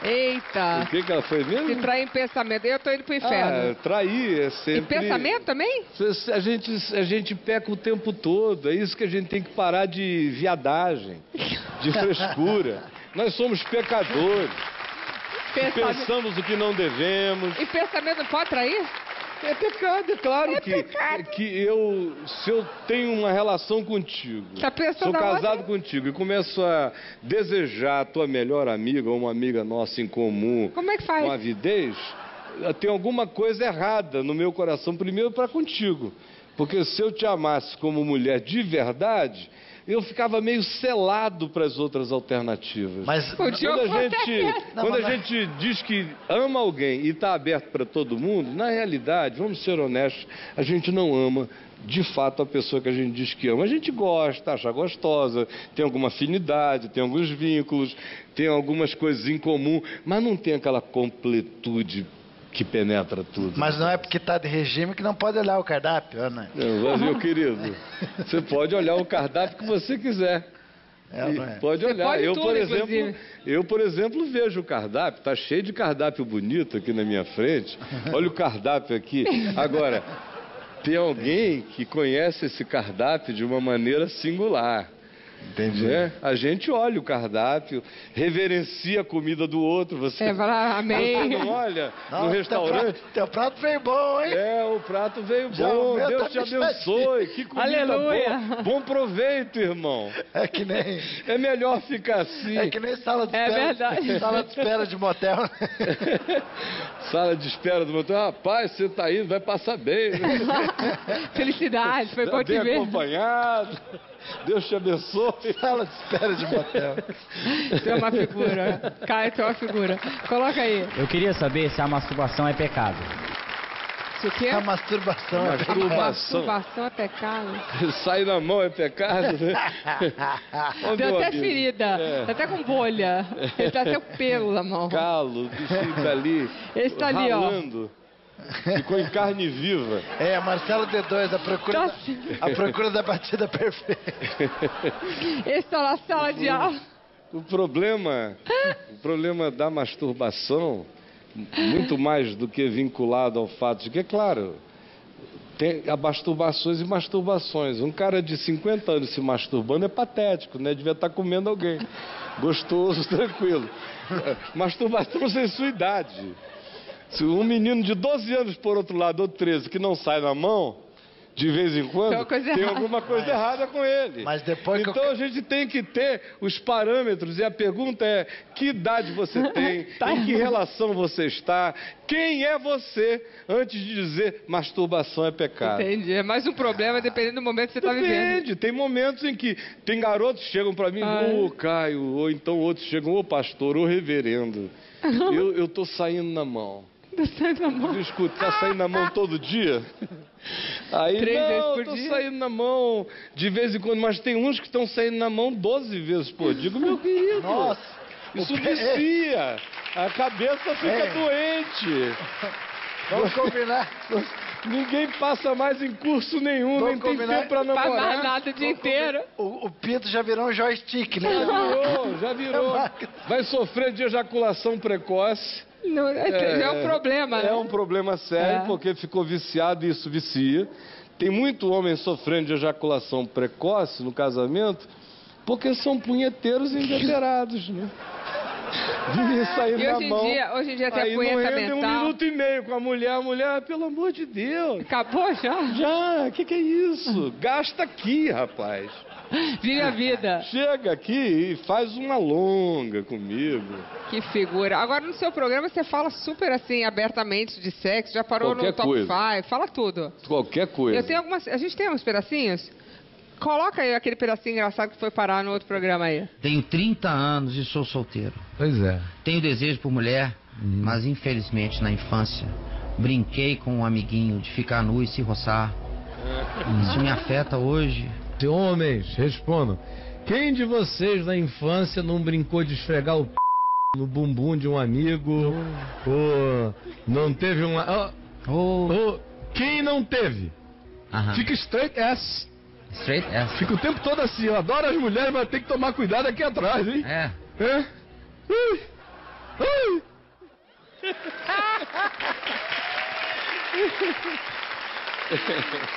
Eita. O que ela foi mesmo? Se trair em pensamento. Eu tô indo pro inferno. Trair é sempre... Em pensamento também? A gente peca o tempo todo. É isso que a gente tem que parar de viadagem, de frescura. Nós somos pecadores. Pensamos o que não devemos. E pensamento não pode trair? É pecado, é claro que se eu tenho uma relação contigo, sou casado contigo e começo a desejar a tua melhor amiga ou uma amiga nossa em comum, como é que faz? Com avidez, tem alguma coisa errada no meu coração, primeiro para contigo. Porque se eu te amasse como mulher de verdade, eu ficava meio selado para as outras alternativas. Mas quando a gente diz que ama alguém e está aberto para todo mundo, na realidade, vamos ser honestos, a gente não ama de fato a pessoa que a gente diz que ama. A gente gosta, acha gostosa, tem alguma afinidade, tem alguns vínculos, tem algumas coisas em comum, mas não tem aquela completude que penetra tudo. Mas não é porque está de regime que não pode olhar o cardápio, Ana. Não, meu querido, você pode olhar o cardápio que você quiser. Pode olhar. Eu, por exemplo, vejo o cardápio, está cheio de cardápio bonito aqui na minha frente. Olha o cardápio aqui. Agora, tem alguém que conhece esse cardápio de uma maneira singular. Entendi. Né? A gente olha o cardápio, reverencia a comida do outro. Você fala amém. Você não olha no restaurante. Teu prato veio bom, hein? O prato veio bom. Deus te abençoe. Que comida Aleluia. boa. Bom proveito, irmão. É que nem... É melhor ficar assim. É que nem sala de espera. É verdade. Sala de espera de motel. Sala de espera do motel. Rapaz, você tá indo, vai passar bem. Felicidade, foi bom te ver. Bem acompanhado. Deus te abençoe. Sala de espera de motel. Tu é uma figura. Caio, tu é uma figura. Coloca aí. Eu queria saber se a masturbação é pecado. Se o quê? A masturbação. Masturbação é pecado. Sair na mão é pecado, né? Deu até ferida. Tá até com bolha. Ele tá até com pelo na mão. Calo, o bichinho tá ali. Esse tá ali, ralando. Ficou em carne viva. Marcelo D2, a procura da batida perfeita. Esse tá na sala de aula. O problema da masturbação, muito mais do que vinculado ao fato de que, é claro, tem masturbações e masturbações. Um cara de 50 anos se masturbando é patético, né? Devia estar comendo alguém. Gostoso, tranquilo. Masturbação sem sua idade. Se um menino de 12 anos, por outro lado, ou 13, que não sai na mão, de vez em quando, tem alguma coisa errada com ele. Mas depois então a gente tem que ter os parâmetros, e a pergunta é: que idade você tem? Em que relação você está? Quem é você? Antes de dizer masturbação é pecado. Entendi. É mais um problema dependendo do momento que você está vivendo. Depende. Tem momentos em que tem garotos que chegam para mim, Caio, ou então outros chegam, pastor, reverendo. Eu tô saindo na mão. Escuta, tá saindo na mão todo dia? Aí 3 vezes por tô dia? saindo na mão de vez em quando, mas tem uns que estão saindo na mão 12 vezes por dia. Digo, meu querido, nossa, isso vicia, a cabeça fica doente. Vamos combinar. Ninguém passa mais em curso nenhum, nem tem tempo pra namorar. Não faz nada o dia inteiro. O pinto já virou um joystick, né? Já virou. Vai sofrer de ejaculação precoce. Não, é um problema, né? É um problema sério, porque ficou viciado e isso vicia. Tem muito homem sofrendo de ejaculação precoce no casamento, porque são punheteiros inveterados, né? Vivem saindo na mão. Hoje em dia tem aí a punheta não rende mental. 1 minuto e meio com a mulher, pelo amor de Deus. Acabou já? Já, que é isso? Gasta aqui, rapaz. Vive a vida. Chega aqui e faz uma longa comigo. Que figura. Agora no seu programa você fala super assim, abertamente de sexo, já parou Qualquer no top coisa. 5, fala tudo. Qualquer coisa. A gente tem uns pedacinhos? Coloca aí aquele pedacinho engraçado que foi parar no outro programa aí. Tenho 30 anos e sou solteiro. Pois é. Tenho desejo por mulher, mas infelizmente na infância brinquei com um amiguinho de ficar nu e se roçar. Isso me afeta hoje. Homens, respondam. Quem de vocês na infância não brincou de esfregar o no bumbum de um amigo? Ou não teve uma... Quem não teve? Fica straight ass. Straight ass. Fica o tempo todo assim. Eu adoro as mulheres, mas tem que tomar cuidado aqui atrás, hein? É.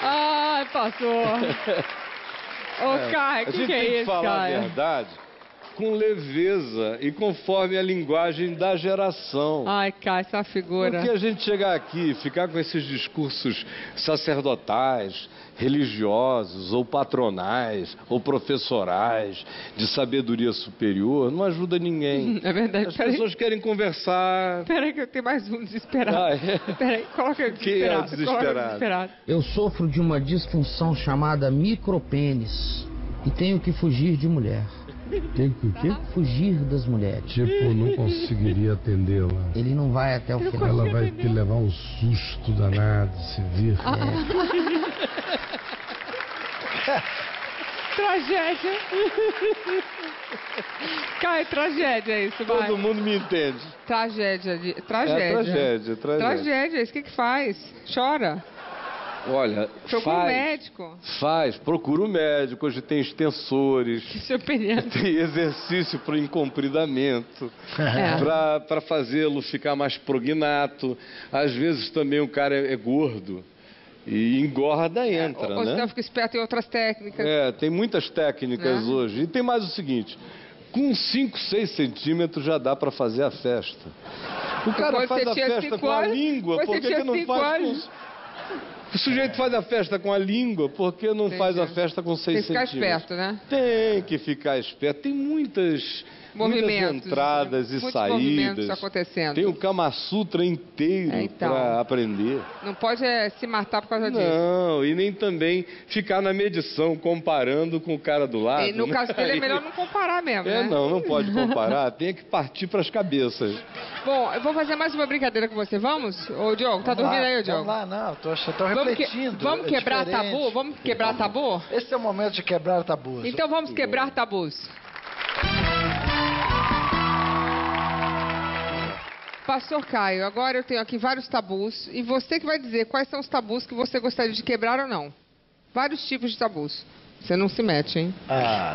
Ai, passou. Ô, Caio, a gente que é tem que isso, falar Caio? a verdade com leveza e conforme a linguagem da geração. Ai, Caio, essa figura. Porque a gente chegar aqui e ficar com esses discursos sacerdotais, religiosos, ou patronais, ou professorais, de sabedoria superior, não ajuda ninguém. É verdade. As pessoas querem conversar. Peraí que eu tenho mais um desesperado. Peraí, coloca o desesperado. Quem é o Coloca desesperado? Eu sofro de uma disfunção chamada micropênis e tenho que fugir de mulher. Tem que o quê? Fugir das mulheres. Tipo, não conseguiria atendê-la. Ele não vai até o final. Ela vai te levar um susto danado se vir. Tragédia. Caio, tragédia é isso, vai. Todo mundo me entende. Tragédia. É tragédia. Tragédia, isso o que faz? Chora. Olha, Procura um médico. Procura um médico. Hoje tem extensores. Que sua opinião? Tem exercício para encompridamento, para fazê-lo ficar mais prognato. Às vezes também o cara é gordo. E engorda, entra, ou né? senão fica esperto em outras técnicas. Tem muitas técnicas hoje. E tem mais o seguinte, com 5, 6 centímetros já dá para fazer a festa. O cara faz a festa com a língua, por que não faz com... O sujeito faz a festa com a língua, por que não faz a festa com 6 centímetros? Tem que ficar esperto, né? Tem que ficar esperto. Tem muitas entradas e saídas. Acontecendo. Tem o Kama Sutra inteiro para aprender. Não pode se matar por causa disso. Não, e nem também ficar na medição comparando com o cara do lado. E no caso dele é melhor não comparar mesmo, né? Não pode comparar. Tem que partir para as cabeças. Bom, eu vou fazer mais uma brincadeira com você. Vamos? Ô, Diogo, tá dormindo aí, Diogo? Vamos lá, não. Tô refletindo. Vamos quebrar tabu? Vamos quebrar tabu? Esse é o momento de quebrar tabus. Então vamos quebrar tabus. Pastor Caio, agora eu tenho aqui vários tabus e você que vai dizer quais são os tabus que você gostaria de quebrar ou não. Vários tipos de tabus. Você não se mete, hein?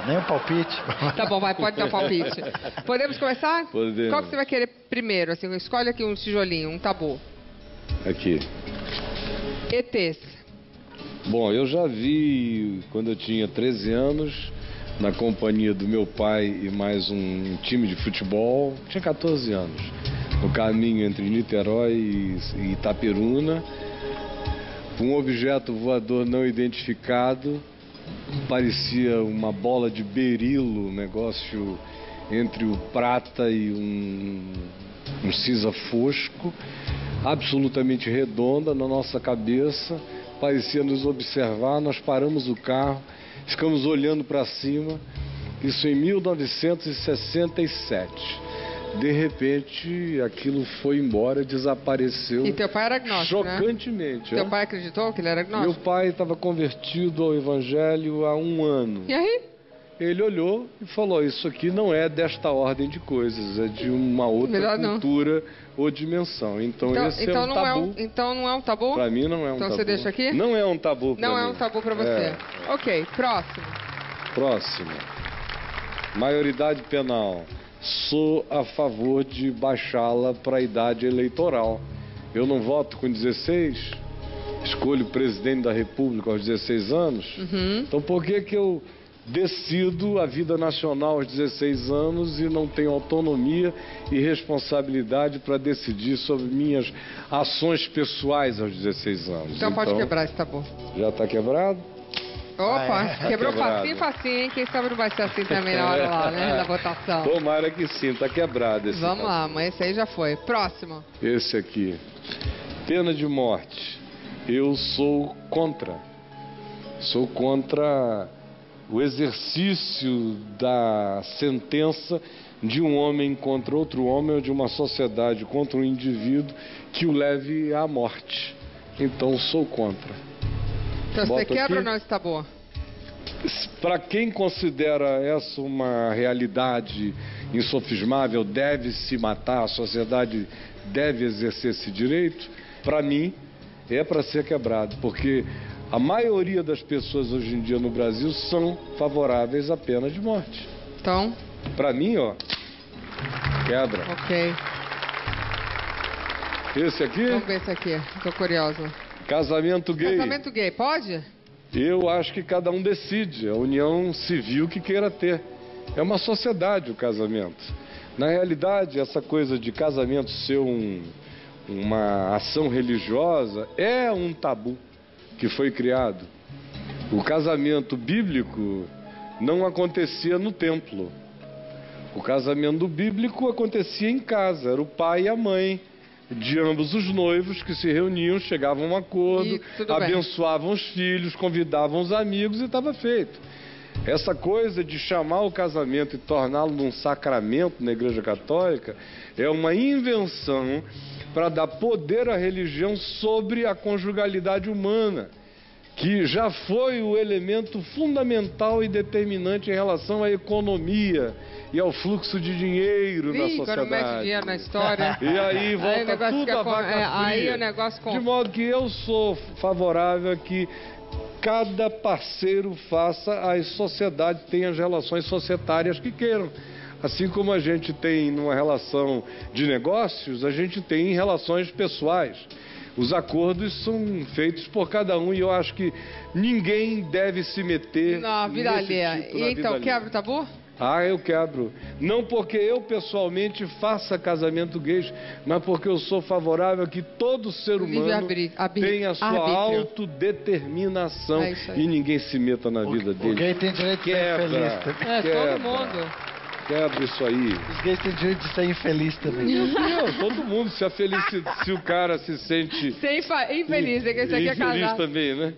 Nem um palpite. Tá bom, pode dar um palpite. Podemos começar? Podemos. Qual que você vai querer primeiro? Assim, escolhe aqui um tijolinho, um tabu. Aqui. ETs. Bom, eu já vi quando eu tinha 13 anos, na companhia do meu pai e mais um time de futebol, tinha 14 anos. No caminho entre Niterói e Itaperuna, um objeto voador não identificado, parecia uma bola de berilo, um negócio entre o prata e um cinza fosco, absolutamente redonda na nossa cabeça, parecia nos observar. Nós paramos o carro, ficamos olhando para cima, isso em 1967. De repente, aquilo foi embora, desapareceu. E teu pai era agnóstico, chocantemente. Né? Teu pai acreditou que ele era agnóstico? Meu pai estava convertido ao Evangelho há 1 ano. E aí? Ele olhou e falou, isso aqui não é desta ordem de coisas, é de uma outra cultura ou dimensão. Então esse é um tabu. Então não é um tabu? Para mim não é um tabu. Então você deixa aqui? Não é um tabu para mim. Não é um tabu para você. Ok, próximo. Maioridade penal. Sou a favor de baixá-la para a idade eleitoral. Eu não voto com 16, escolho o presidente da República aos 16 anos. Então por que eu decido a vida nacional aos 16 anos e não tenho autonomia e responsabilidade para decidir sobre minhas ações pessoais aos 16 anos? Então pode quebrar esse tabu. Já está quebrado? Opa, quebrou facinho, hein? Quem sabe não vai ser assim também na hora lá, né? Da votação. Tomara que sim, tá quebrado esse. Vamos lá, mas esse aí já foi. Próximo. Esse aqui. Pena de morte. Eu sou contra. Sou contra o exercício da sentença de um homem contra outro homem ou de uma sociedade contra um indivíduo que o leve à morte. Então sou contra. Então você quebra ou não esse tabu? Para quem considera essa uma realidade insofismável, deve se matar, a sociedade deve exercer esse direito, para mim é para ser quebrado, porque a maioria das pessoas hoje em dia no Brasil são favoráveis à pena de morte. Então? Para mim, quebra. Ok. Esse aqui? Vamos ver esse aqui, tô curiosa. Casamento gay. Casamento gay, pode? Eu acho que cada um decide, a união civil que queira ter. É uma sociedade o casamento. Na realidade, essa coisa de casamento ser uma ação religiosa é um tabu que foi criado. O casamento bíblico não acontecia no templo. O casamento bíblico acontecia em casa, era o pai e a mãe de ambos os noivos que se reuniam, chegavam a um acordo, abençoavam os filhos, convidavam os amigos e estava feito. Essa coisa de chamar o casamento e torná-lo num sacramento na Igreja Católica é uma invenção para dar poder à religião sobre a conjugalidade humana, que já foi o elemento fundamental e determinante em relação à economia e ao fluxo de dinheiro na sociedade. Quando mete dinheiro na história. E aí volta tudo a vaca fria. Aí o negócio de modo que eu sou favorável a que cada parceiro faça, as sociedades tenham as relações societárias que queiram. Assim como a gente tem numa relação de negócios, a gente tem em relações pessoais. Os acordos são feitos por cada um e eu acho que ninguém deve se meter na vida alheia. Então, quebra o tabu? Ah, eu quebro. Não porque eu pessoalmente faça casamento gay, mas porque eu sou favorável a que todo ser humano tenha a sua autodeterminação e ninguém se meta na vida dele. O gay tem direito de ser infeliz. Todo mundo. Quebra isso aí. Os gays têm direito de ser infeliz também. Não, todo mundo. Se o cara se sente... infeliz, é que você quer casar. Infeliz também, né?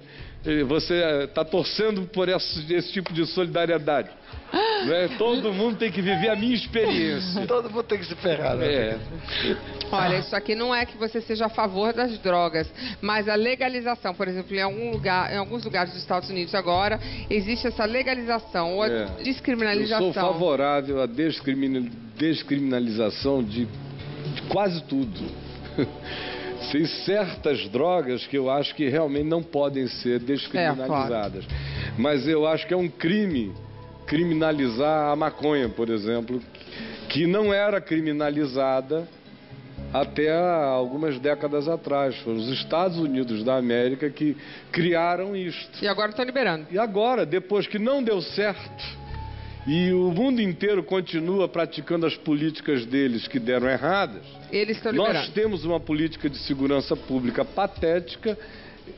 Você está torcendo por esse tipo de solidariedade. Né? Todo mundo tem que viver a minha experiência. Todo mundo tem que se ferrar, né? Olha, isso aqui não é que você seja a favor das drogas, mas a legalização, por exemplo, em alguns lugares dos Estados Unidos agora, existe essa legalização ou a descriminalização. Eu sou favorável à descriminalização de quase tudo. Tem certas drogas que eu acho que realmente não podem ser descriminalizadas. Claro. Mas eu acho que é um crime criminalizar a maconha, por exemplo, que não era criminalizada até algumas décadas atrás. Foram os Estados Unidos da América que criaram isto. E agora estão liberando. E agora, depois que não deu certo, e o mundo inteiro continua praticando as políticas deles que deram erradas, eles estão liberando. Nós temos uma política de segurança pública patética,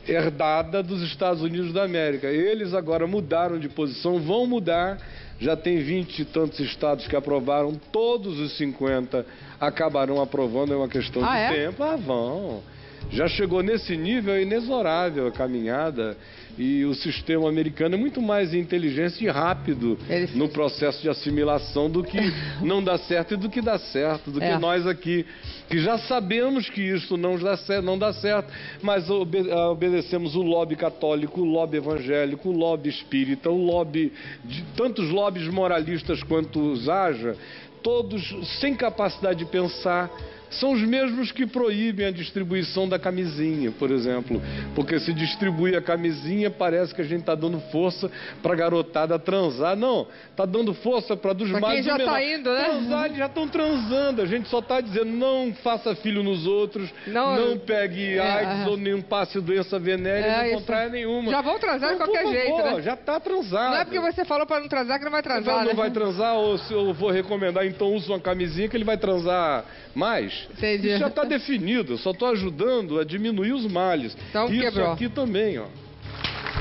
herdada dos Estados Unidos da América. Eles agora mudaram de posição, vão mudar. Já tem 20 e tantos estados que aprovaram, todos os 50 acabarão aprovando, é uma questão de tempo. Vão. Já chegou nesse nível, é inexorável a caminhada. E o sistema americano é muito mais inteligente e rápido no processo de assimilação do que não dá certo e do que dá certo, do que nós aqui, que já sabemos que isso não dá certo, mas obedecemos o lobby católico, o lobby evangélico, o lobby espírita, o lobby de tantos lobbies moralistas quantos haja, todos sem capacidade de pensar. São os mesmos que proíbem a distribuição da camisinha, por exemplo. Porque se distribui a camisinha, parece que a gente está dando força para a garotada transar. Não, está dando força para dos mais já está indo, né? Transar, eles já estão transando. A gente só está dizendo, não faça filho nos outros, não pegue AIDS ou nem passe doença venérea, não contraia nenhuma. Já vão transar de qualquer jeito, né? Já está transado. Não é porque você falou para não transar que não vai transar, Não vai transar, ou se eu vou recomendar, então use uma camisinha que ele vai transar mais. Entendi. Isso já está definido, eu só estou ajudando a diminuir os males. Então, isso quebrou. Aqui também, ó.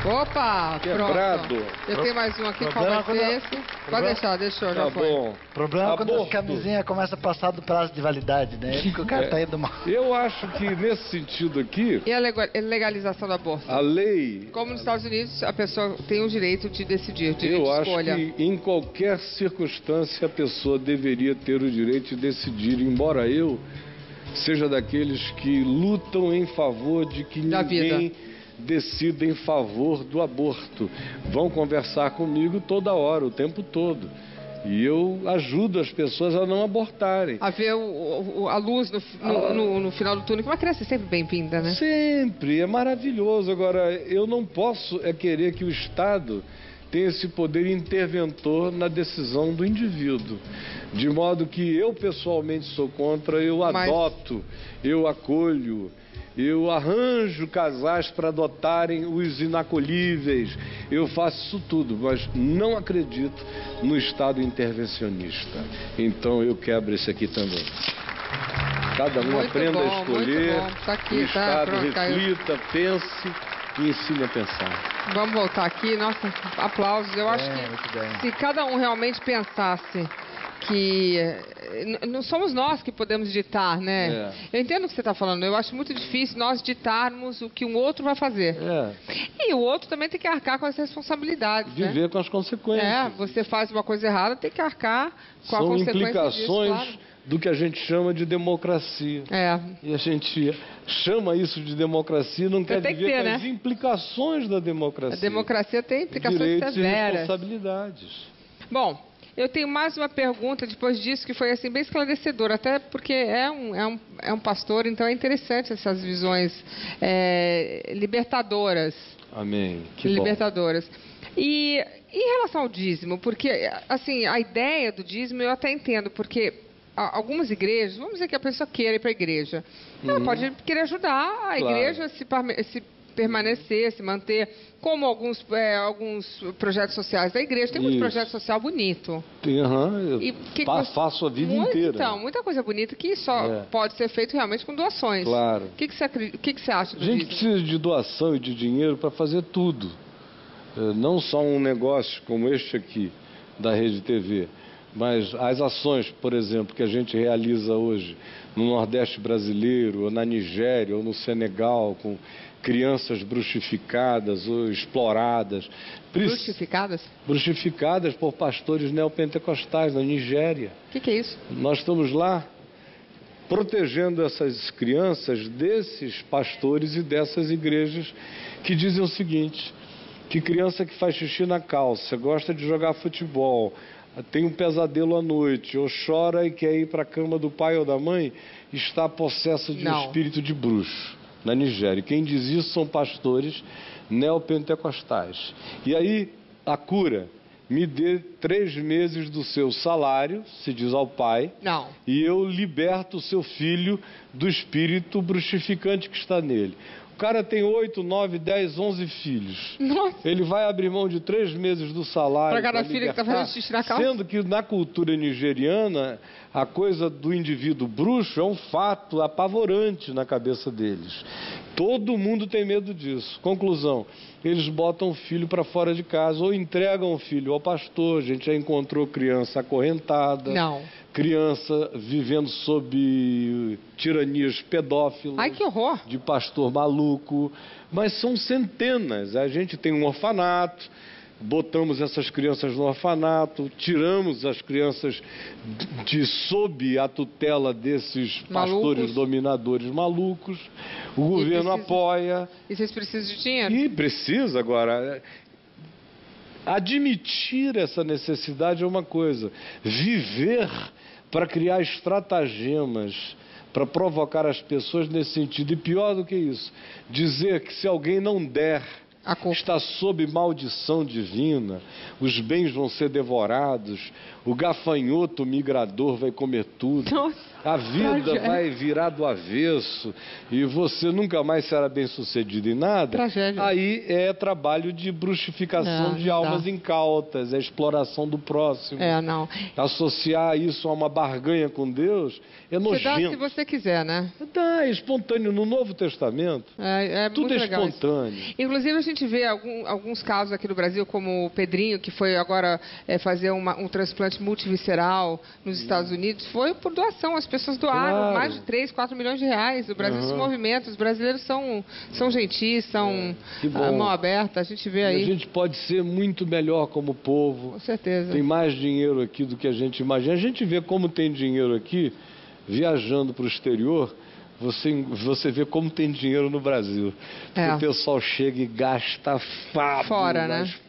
Opa, quebrado. Pronto. Eu tenho mais um aqui, qual vai ser esse? Pode deixar, deixou, já foi. Bom. O problema é quando a camisinha começa a passar do prazo de validade, né? Porque o cara tá indo mal. Eu acho que nesse sentido aqui... E a legalização do aborto? A lei... Como nos Estados Unidos, a pessoa tem o direito de decidir, o direito de escolha. Eu acho que em qualquer circunstância a pessoa deveria ter o direito de decidir, embora eu seja daqueles que lutam em favor de que ninguém decida em favor do aborto. Vão conversar comigo toda hora, o tempo todo. E eu ajudo as pessoas a não abortarem. A ver a luz no final do túnel, que uma criança é sempre bem-vinda, né? Sempre, é maravilhoso. Agora, eu não posso querer que o Estado tenha esse poder interventor na decisão do indivíduo. De modo que eu pessoalmente sou contra, eu adoto, eu acolho, eu arranjo casais para adotarem os inacolhíveis, eu faço isso tudo, mas não acredito no Estado intervencionista. Então eu quebro esse aqui também. Cada um aprenda a escolher, tá aqui, o Estado reflita, pense e ensine a pensar. Vamos voltar aqui, nossa, aplausos. Eu acho que se cada um realmente pensasse que não somos nós que podemos ditar, né? Eu entendo o que você está falando. Eu acho muito difícil nós ditarmos o que um outro vai fazer. E o outro também tem que arcar com as responsabilidades. Viver com as consequências. Você faz uma coisa errada, tem que arcar com a São consequência implicações disso, claro. Do que a gente chama de democracia. E a gente chama isso de democracia, não quer viver com as implicações da democracia. A democracia tem implicações direitos severas. E responsabilidades. Bom, eu tenho mais uma pergunta depois disso que foi assim bem esclarecedora, até porque é um pastor, então é interessante essas visões libertadoras. Amém. Que libertadoras. Bom. E em relação ao dízimo, porque assim a ideia do dízimo eu até entendo, porque algumas igrejas, vamos dizer que a pessoa queira ir para a igreja, ela pode querer ajudar a igreja se permanecer, se manter, como alguns projetos sociais da igreja. Tem muito projeto social bonito. Faço a vida inteira. Então, muita coisa bonita que só pode ser feito realmente com doações. Claro. O que você acha disso? A gente precisa de doação e de dinheiro para fazer tudo. Não só um negócio como este aqui, da Rede TV, mas as ações, por exemplo, que a gente realiza hoje no Nordeste brasileiro, ou na Nigéria, ou no Senegal, com crianças bruxificadas ou exploradas. Bruxificadas? Bruxificadas por pastores neopentecostais na Nigéria. O que é isso? Nós estamos lá protegendo essas crianças desses pastores e dessas igrejas que dizem o seguinte, que criança que faz xixi na calça, gosta de jogar futebol, tem um pesadelo à noite, ou chora e quer ir para a cama do pai ou da mãe, está possesso de um espírito de bruxo na Nigéria. Quem diz isso são pastores neopentecostais. E aí, a cura, me dê 3 meses do seu salário, se diz ao pai, e eu liberto o seu filho do espírito bruxificante que está nele. O cara tem 8, 9, 10, 11 filhos. Nossa. Ele vai abrir mão de 3 meses do salário para cada filho que está fazendo xixi na calça? Sendo que na cultura nigeriana, a coisa do indivíduo bruxo é um fato apavorante na cabeça deles. Todo mundo tem medo disso. Conclusão, eles botam o filho para fora de casa ou entregam o filho ao pastor. A gente já encontrou criança acorrentada. Criança vivendo sob tiranias pedófilas. Ai, que horror! De pastor maluco. Mas são centenas. A gente tem um orfanato, botamos essas crianças no orfanato, tiramos as crianças sob a tutela desses pastores dominadores malucos. O governo apoia. E vocês precisam de dinheiro? E precisa agora. Admitir essa necessidade é uma coisa. Viver para criar estratagemas, para provocar as pessoas nesse sentido. E pior do que isso, dizer que se alguém não der, está sob maldição divina, os bens vão ser devorados, o gafanhoto migrador vai comer tudo. Nossa. A vida vai virar do avesso e você nunca mais será bem sucedido em nada. Tragédia. Aí é trabalho de bruxificação de almas incautas, é exploração do próximo. Associar isso a uma barganha com Deus é nojento. Você dá se você quiser, né? Dá, é espontâneo. No Novo Testamento, tudo é espontâneo. Inclusive a gente vê alguns casos aqui no Brasil, como o Pedrinho, que foi agora fazer um transplante multivisceral nos Estados Unidos, foi por doação. As pessoas doaram mais de 3, 4 milhões de reais. O Brasil se movimenta, os brasileiros são gentis, são mão aberta, a gente vê aí. E a gente pode ser muito melhor como povo. Com certeza. Tem mais dinheiro aqui do que a gente imagina. A gente vê como tem dinheiro aqui, viajando para o exterior, você vê como tem dinheiro no Brasil. O pessoal chega e gasta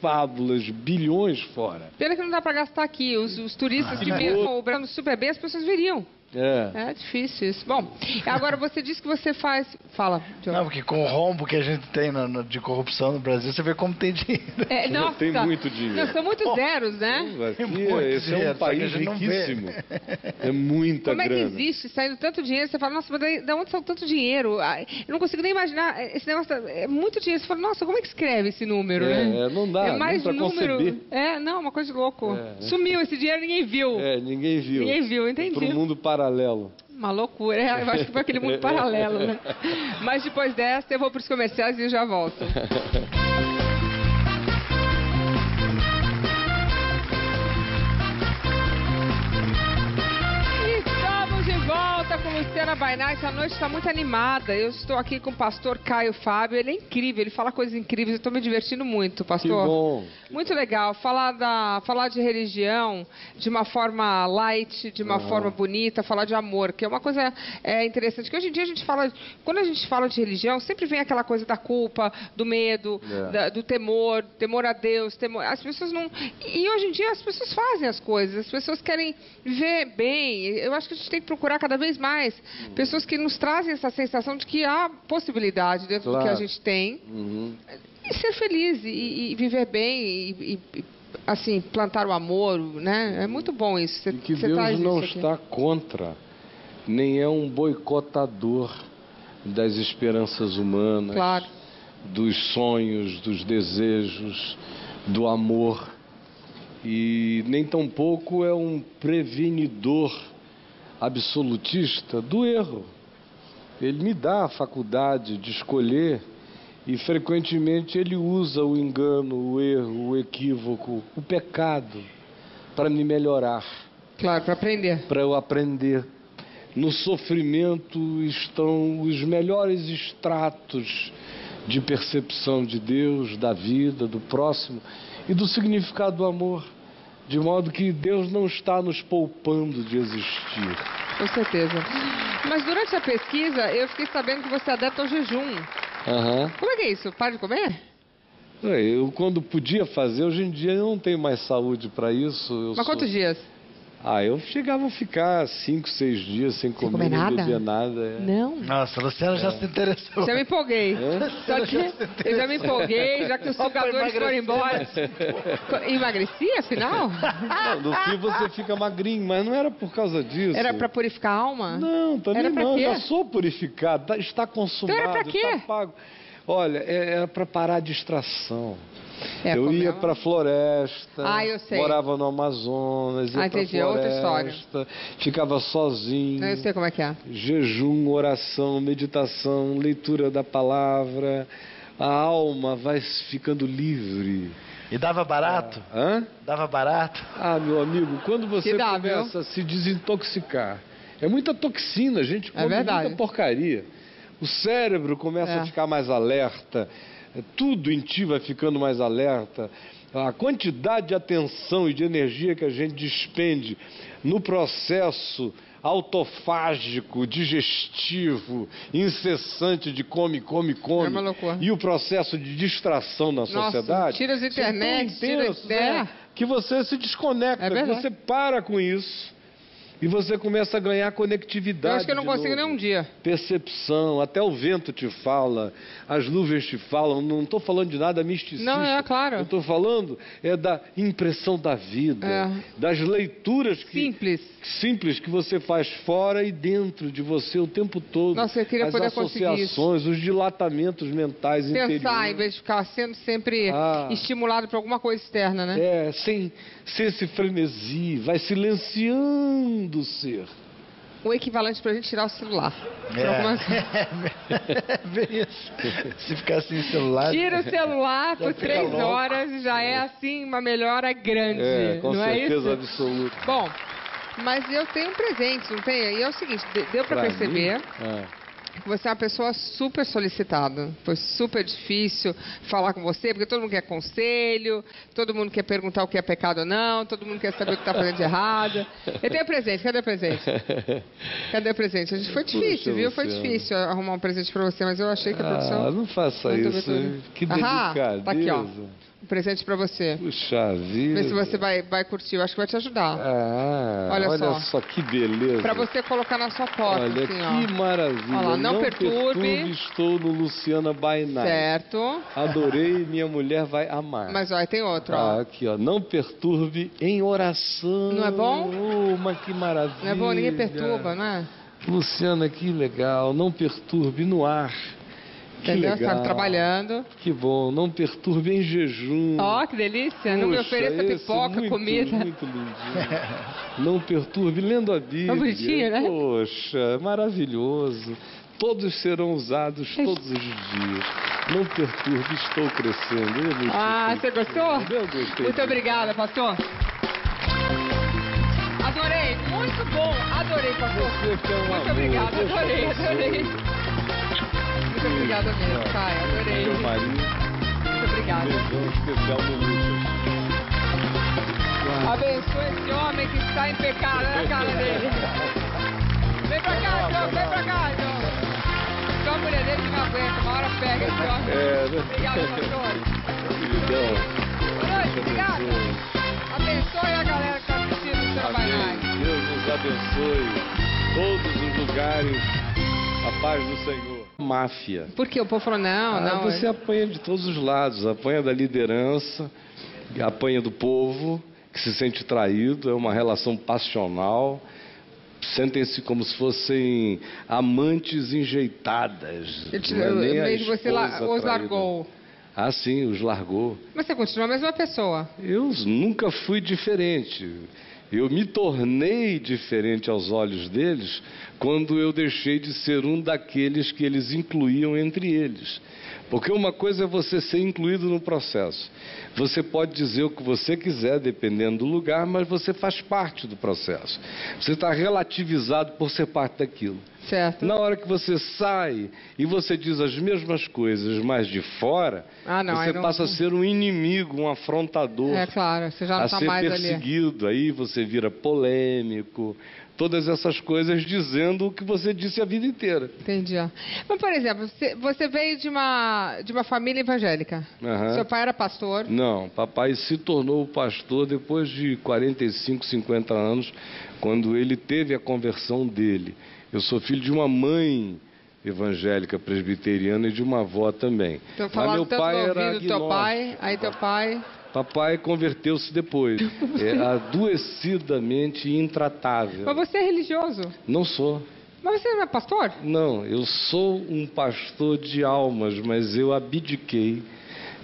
fábulas, bilhões fora. Pena que não dá para gastar aqui. Os turistas que viram o Brasil super bem, as pessoas viriam. É difícil isso. Bom, agora você disse que você faz... Fala, Diogo. Não, porque com o rombo que a gente tem de corrupção no Brasil, você vê como tem dinheiro. Nossa, tem muito dinheiro. Não, são muitos zeros, né? Esse é um país riquíssimo. É muita grana. Como é que existe saindo tanto dinheiro? Você fala, nossa, mas de onde saiu tanto dinheiro? Eu não consigo nem imaginar. Esse negócio é muito dinheiro. Você fala, nossa, como é que escreve esse número? Não dá, é mais não pra conceber. Uma coisa de louco. Sumiu esse dinheiro, ninguém viu. Ninguém viu. Ninguém viu, entendi. Para o mundo paralelo. Uma loucura, eu acho que foi aquele mundo paralelo, né? Mas depois dessa eu vou para os comerciais e já volto. Estamos de volta com Luciana by Night. A noite está muito animada. Eu estou aqui com o pastor Caio Fábio. Ele é incrível, ele fala coisas incríveis. Eu estou me divertindo muito, pastor. Que bom. Muito legal. Falar de religião de uma forma light, de uma forma bonita, falar de amor, que é uma coisa interessante. Que hoje em dia a gente fala... Quando a gente fala de religião, sempre vem aquela coisa da culpa, do medo, do temor a Deus. As pessoas não... E hoje em dia as pessoas fazem as coisas. As pessoas querem viver bem. Eu acho que a gente tem que procurar cada vez mais pessoas que nos trazem essa sensação de que há possibilidade dentro do que a gente tem. E ser feliz, e viver bem, e assim, plantar o amor, né? É muito bom isso. Você, e que você Deus não isso está contra, nem é um boicotador das esperanças humanas, claro, dos sonhos, dos desejos, do amor. E nem tampouco é um prevenidor absolutista do erro. Ele me dá a faculdade de escolher e frequentemente ele usa o engano, o erro, o equívoco, o pecado para me melhorar. Claro, para aprender. Para eu aprender. No sofrimento estão os melhores extratos de percepção de Deus, da vida, do próximo e do significado do amor. De modo que Deus não está nos poupando de existir. Com certeza. Mas durante a pesquisa, eu fiquei sabendo que você adepta ao jejum. Uhum. Como é que é isso? Para de comer? Eu, quando podia fazer, hoje em dia eu não tenho mais saúde para isso. Mas quantos dias? Eu chegava a ficar 5, 6 dias sem comer nem beber nada. É. Não. Nossa, a Luciana já se interessou. Já me empolguei. Eu já me empolguei, já que os sugadores foram embora. Emagreci, afinal? Não, no fim você fica magrinho, mas não era por causa disso. Era para purificar a alma? Não, também era não. Quê? Já sou purificado, está consumado, então era pra quê? está pago. Olha, era para parar a distração. Eu ia para a floresta, eu sei. morava no Amazonas, ia para a floresta, outra história. Ficava sozinho. Eu sei como é que é. Jejum, oração, meditação, leitura da palavra, a alma vai ficando livre. E dava barato? Dava barato? Meu amigo, quando você começa a se desintoxicar, é muita toxina, a gente come muita porcaria. O cérebro começa a ficar mais alerta, tudo em ti vai ficando mais alerta. A quantidade de atenção e de energia que a gente despende no processo autofágico, digestivo, incessante de come. É uma loucura. E o processo de distração na sociedade. Tira as internet, que você se desconecta, que você para com isso. E você começa a ganhar conectividade. Eu acho que eu não consigo nem um dia. Percepção, até o vento te fala, as nuvens te falam. Não estou falando de nada misticista. Não, é claro. Eu estou falando da impressão da vida, das leituras simples que você faz fora e dentro de você o tempo todo. Nossa, eu queria poder conseguir isso. As associações, os dilatamentos mentais interiores. Pensar, em vez de ficar sendo sempre estimulado por alguma coisa externa, né? Sem esse frenesi, vai silenciando do ser. O equivalente pra gente tirar o celular. Bem isso. Se ficar sem celular... Tira o celular por 3 horas e já é assim uma melhora grande. Com não certeza é isso? absoluta. Bom, mas eu tenho um presente, não tem? E é o seguinte, deu pra perceber... Você é uma pessoa super solicitada. Foi super difícil falar com você, porque todo mundo quer conselho, todo mundo quer perguntar o que é pecado ou não, todo mundo quer saber o que está fazendo de errado. Eu tenho presente, cadê o presente? Cadê o presente? A gente foi difícil, viu? Foi difícil arrumar um presente para você, mas eu achei que a produção... não faça isso, que delicadeza. Tá aqui, ó. Um presente pra você. Puxa vida. Vê se você vai curtir. Eu acho que vai te ajudar. Olha só que beleza. Pra você colocar na sua porta. Olha assim, que maravilha. Olha lá, não perturbe. Estou no Luciana by Night. Certo. Adorei, minha mulher vai amar. Mas olha, tem outro. Ó. Aqui, ó. Não perturbe em oração. Não é bom? Mas que maravilha. Não é bom, ninguém perturba, não é? Luciana, que legal. Não perturbe no ar. Entendeu? Legal. Está trabalhando. Que bom, não perturbe em jejum. Que delícia. Puxa, não me ofereça pipoca, comida. Muito lindinho. Não perturbe lendo a Bíblia. Bonitinho, né? Poxa, maravilhoso. Todos serão usados todos os dias. Não perturbe, estou crescendo. Você gostou? Eu gostei. Muito obrigada, pastor. Adorei, muito bom. Adorei, pastor. Muito obrigada, adorei. Muito obrigada mesmo, pai. Adorei. Meu marido. Muito obrigada. Beijão especial no Lucas. Abençoe esse homem que está em pecado, né, cara dele? Vem pra cá, João. Vem pra cá, João. Só a mulher dele que não aguenta. Uma hora pega esse homem. Obrigado, pastor. Boa noite, obrigado. Abençoe a galera que está assistindo o seu Banai. Deus nos abençoe. Todos os lugares. A paz do Senhor. Máfia. Por quê? O povo falou, não. Você apanha de todos os lados. Apanha da liderança, apanha do povo, que se sente traído, é uma relação passional, sentem-se como se fossem amantes enjeitadas. Você os largou. Ah, sim, os largou. Mas você continua a mesma pessoa. Eu nunca fui diferente. Eu me tornei diferente aos olhos deles quando eu deixei de ser um daqueles que eles incluíam entre eles. Porque uma coisa é você ser incluído no processo. Você pode dizer o que você quiser, dependendo do lugar, mas você faz parte do processo. Você está relativizado por ser parte daquilo. Certo. Na hora que você sai e você diz as mesmas coisas, mas de fora, você passa a ser um inimigo, um afrontador. É claro, você já não está mais ali. A ser perseguido, aí você vira polêmico. Todas essas coisas dizendo o que você disse a vida inteira. Entendi. Mas, por exemplo, você veio de uma família evangélica. Uhum. Seu pai era pastor? Não, papai se tornou pastor depois de 45, 50 anos, quando ele teve a conversão dele. Eu sou filho de uma mãe evangélica presbiteriana e de uma avó também. Então, falando meu tanto pai no era ouvido do teu pai, aí teu pai... Papai converteu-se depois, adoecidamente intratável. Mas você é religioso? Não sou. Mas você não é pastor? Não, eu sou um pastor de almas, mas eu abdiquei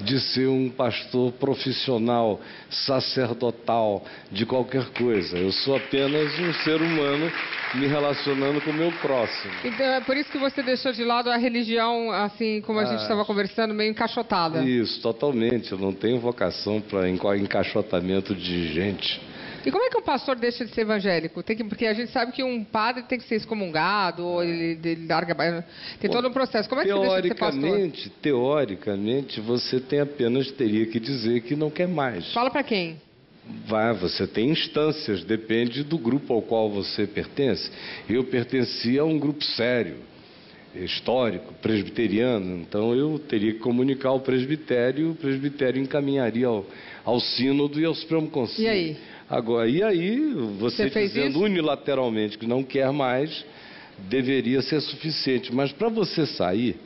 de ser um pastor profissional, sacerdotal, de qualquer coisa. Eu sou apenas um ser humano me relacionando com o meu próximo. Então é por isso que você deixou de lado a religião, assim como a gente estava conversando, meio encaixotada. Isso, totalmente. Eu não tenho vocação para encaixotamento de gente. E como é que um pastor deixa de ser evangélico? Porque a gente sabe que um padre tem que ser excomungado, ou ele larga... Tem todo um processo. Como é que você deixa de ser pastor? Teoricamente, você teria que dizer que não quer mais. Fala para quem? Você tem instâncias, depende do grupo ao qual você pertence. Eu pertencia a um grupo sério, histórico, presbiteriano, então eu teria que comunicar ao presbitério, o presbitério encaminharia ao sínodo e ao Supremo Conselho. E aí? Agora, você dizendo isso? Unilateralmente que não quer mais, deveria ser suficiente. Mas para você sair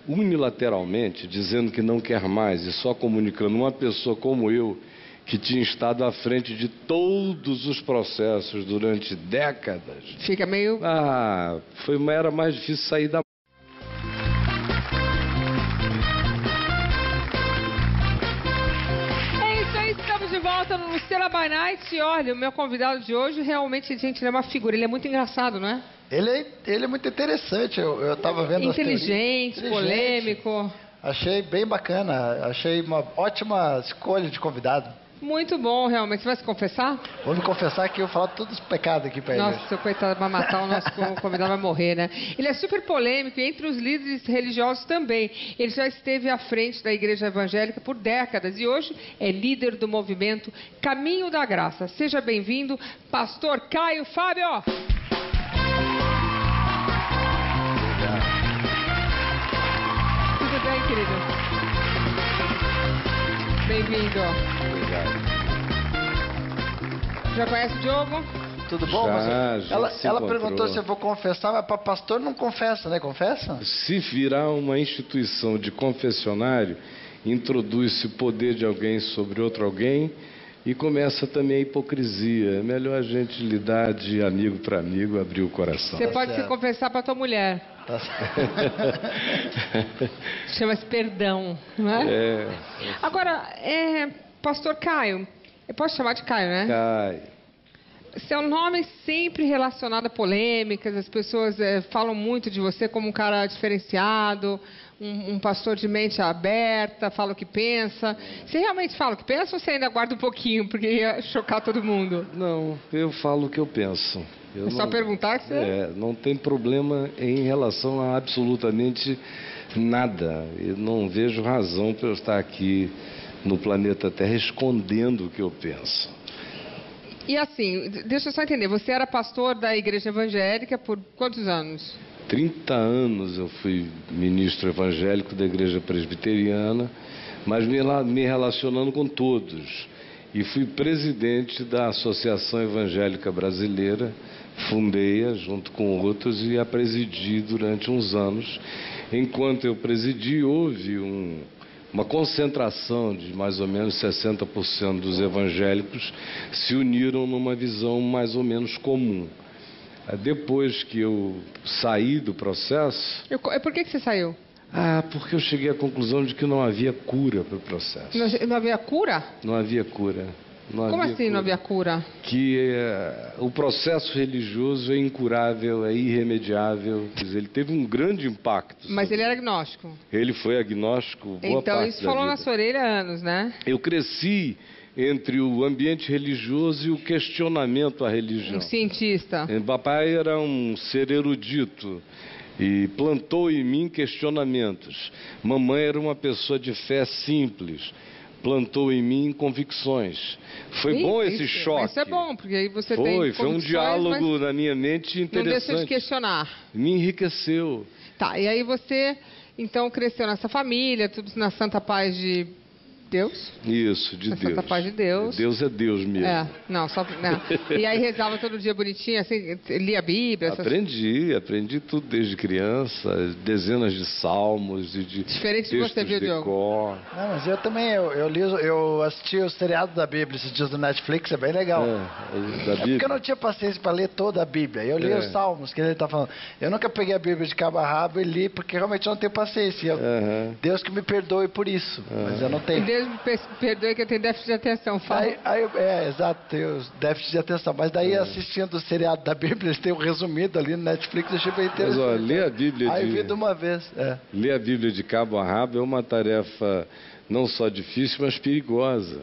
unilateralmente, dizendo que não quer mais e só comunicando uma pessoa como eu, que tinha estado à frente de todos os processos durante décadas... Fica meio... Era mais difícil sair da... Estamos de volta no Luciana by Night e olha, o meu convidado de hoje realmente, gente, ele é uma figura, ele é muito engraçado, não é? Ele é muito interessante, eu estava vendo inteligente, polêmico. Achei bem bacana, achei uma ótima escolha de convidado. Muito bom, realmente. Você vai se confessar? Vou me confessar que eu falo todos os pecados aqui para ele. Nossa, seu coitado vai matar, o nosso convidado vai morrer, né? Ele é super polêmico e entre os líderes religiosos também. Ele já esteve à frente da Igreja Evangélica por décadas e hoje é líder do movimento Caminho da Graça. Seja bem-vindo, pastor Caio Fábio. Obrigado. Tudo bem, querido? Bem-vindo. Obrigado. Já conhece o Diogo? Tudo bom? Ela perguntou se eu vou confessar, mas para pastor não confessa, né? Confessa? Se virar uma instituição de confessionário, introduz-se o poder de alguém sobre outro alguém e começa também a hipocrisia. É melhor a gente lidar de amigo para amigo, abrir o coração. Você pode se confessar para tua mulher. Chama-se perdão, não é? Agora, pastor Caio, eu posso chamar de Caio, né? Caio. Seu nome sempre relacionado a polêmicas, as pessoas falam muito de você como um cara diferenciado, um pastor de mente aberta, fala o que pensa. Você realmente fala o que pensa ou você ainda guarda um pouquinho, porque ia chocar todo mundo? Não, eu falo o que eu penso. Só perguntar que você... não tem problema em relação a absolutamente nada. Eu não vejo razão para eu estar aqui no planeta Terra escondendo o que eu penso. E assim, deixa eu só entender, você era pastor da Igreja Evangélica por quantos anos? 30 anos eu fui ministro evangélico da Igreja Presbiteriana, mas me relacionando com todos. E fui presidente da Associação Evangélica Brasileira, fundei-a junto com outros e a presidi durante uns anos. Enquanto eu presidi, houve uma concentração de mais ou menos 60% dos evangélicos se uniram numa visão mais ou menos comum. Depois que eu saí do processo... Por que você saiu? Porque eu cheguei à conclusão de que não havia cura para o processo. Não havia cura? Não havia cura. Como assim não havia cura? Que o processo religioso é incurável, é irremediável. Ele teve um grande impacto. Mas ele era agnóstico? Ele foi agnóstico boa então parte isso falou na sua orelha há anos, né? Eu cresci entre o ambiente religioso e o questionamento à religião. Um cientista. Papai era um ser erudito e plantou em mim questionamentos. Mamãe era uma pessoa de fé simples. Plantou em mim convicções. Foi bom esse choque. Isso é bom, porque aí você tem convicções. Foi um diálogo na minha mente interessante. Não deixa de questionar. Me enriqueceu. Tá, e aí você, então, cresceu nessa família, tudo na santa paz de Deus? Isso, de Deus. Santa paz de Deus. Deus é Deus mesmo. Não, só... Não. E aí rezava todo dia bonitinho, assim, lia a Bíblia? Aprendi tudo desde criança, dezenas de salmos e de diferente de você, viu, Diogo? Não, mas eu também, eu assisti o seriado da Bíblia esses dias do Netflix, é bem legal. Porque eu não tinha paciência para ler toda a Bíblia. Eu li os salmos que ele está falando. Eu nunca peguei a Bíblia de cabo a rabo e li, porque realmente eu não tenho paciência. Deus que me perdoe por isso, mas eu não tenho. Deus me perdoe que eu tenho déficit de atenção, fala. Exato, tenho déficit de atenção. Mas daí, assistindo o seriado da Bíblia, eles têm um resumido ali no Netflix, eu achei bem interessante. Mas, olha, ler a Bíblia Aí vi de uma vez. Ler a Bíblia de cabo a rabo é uma tarefa não só difícil, mas perigosa.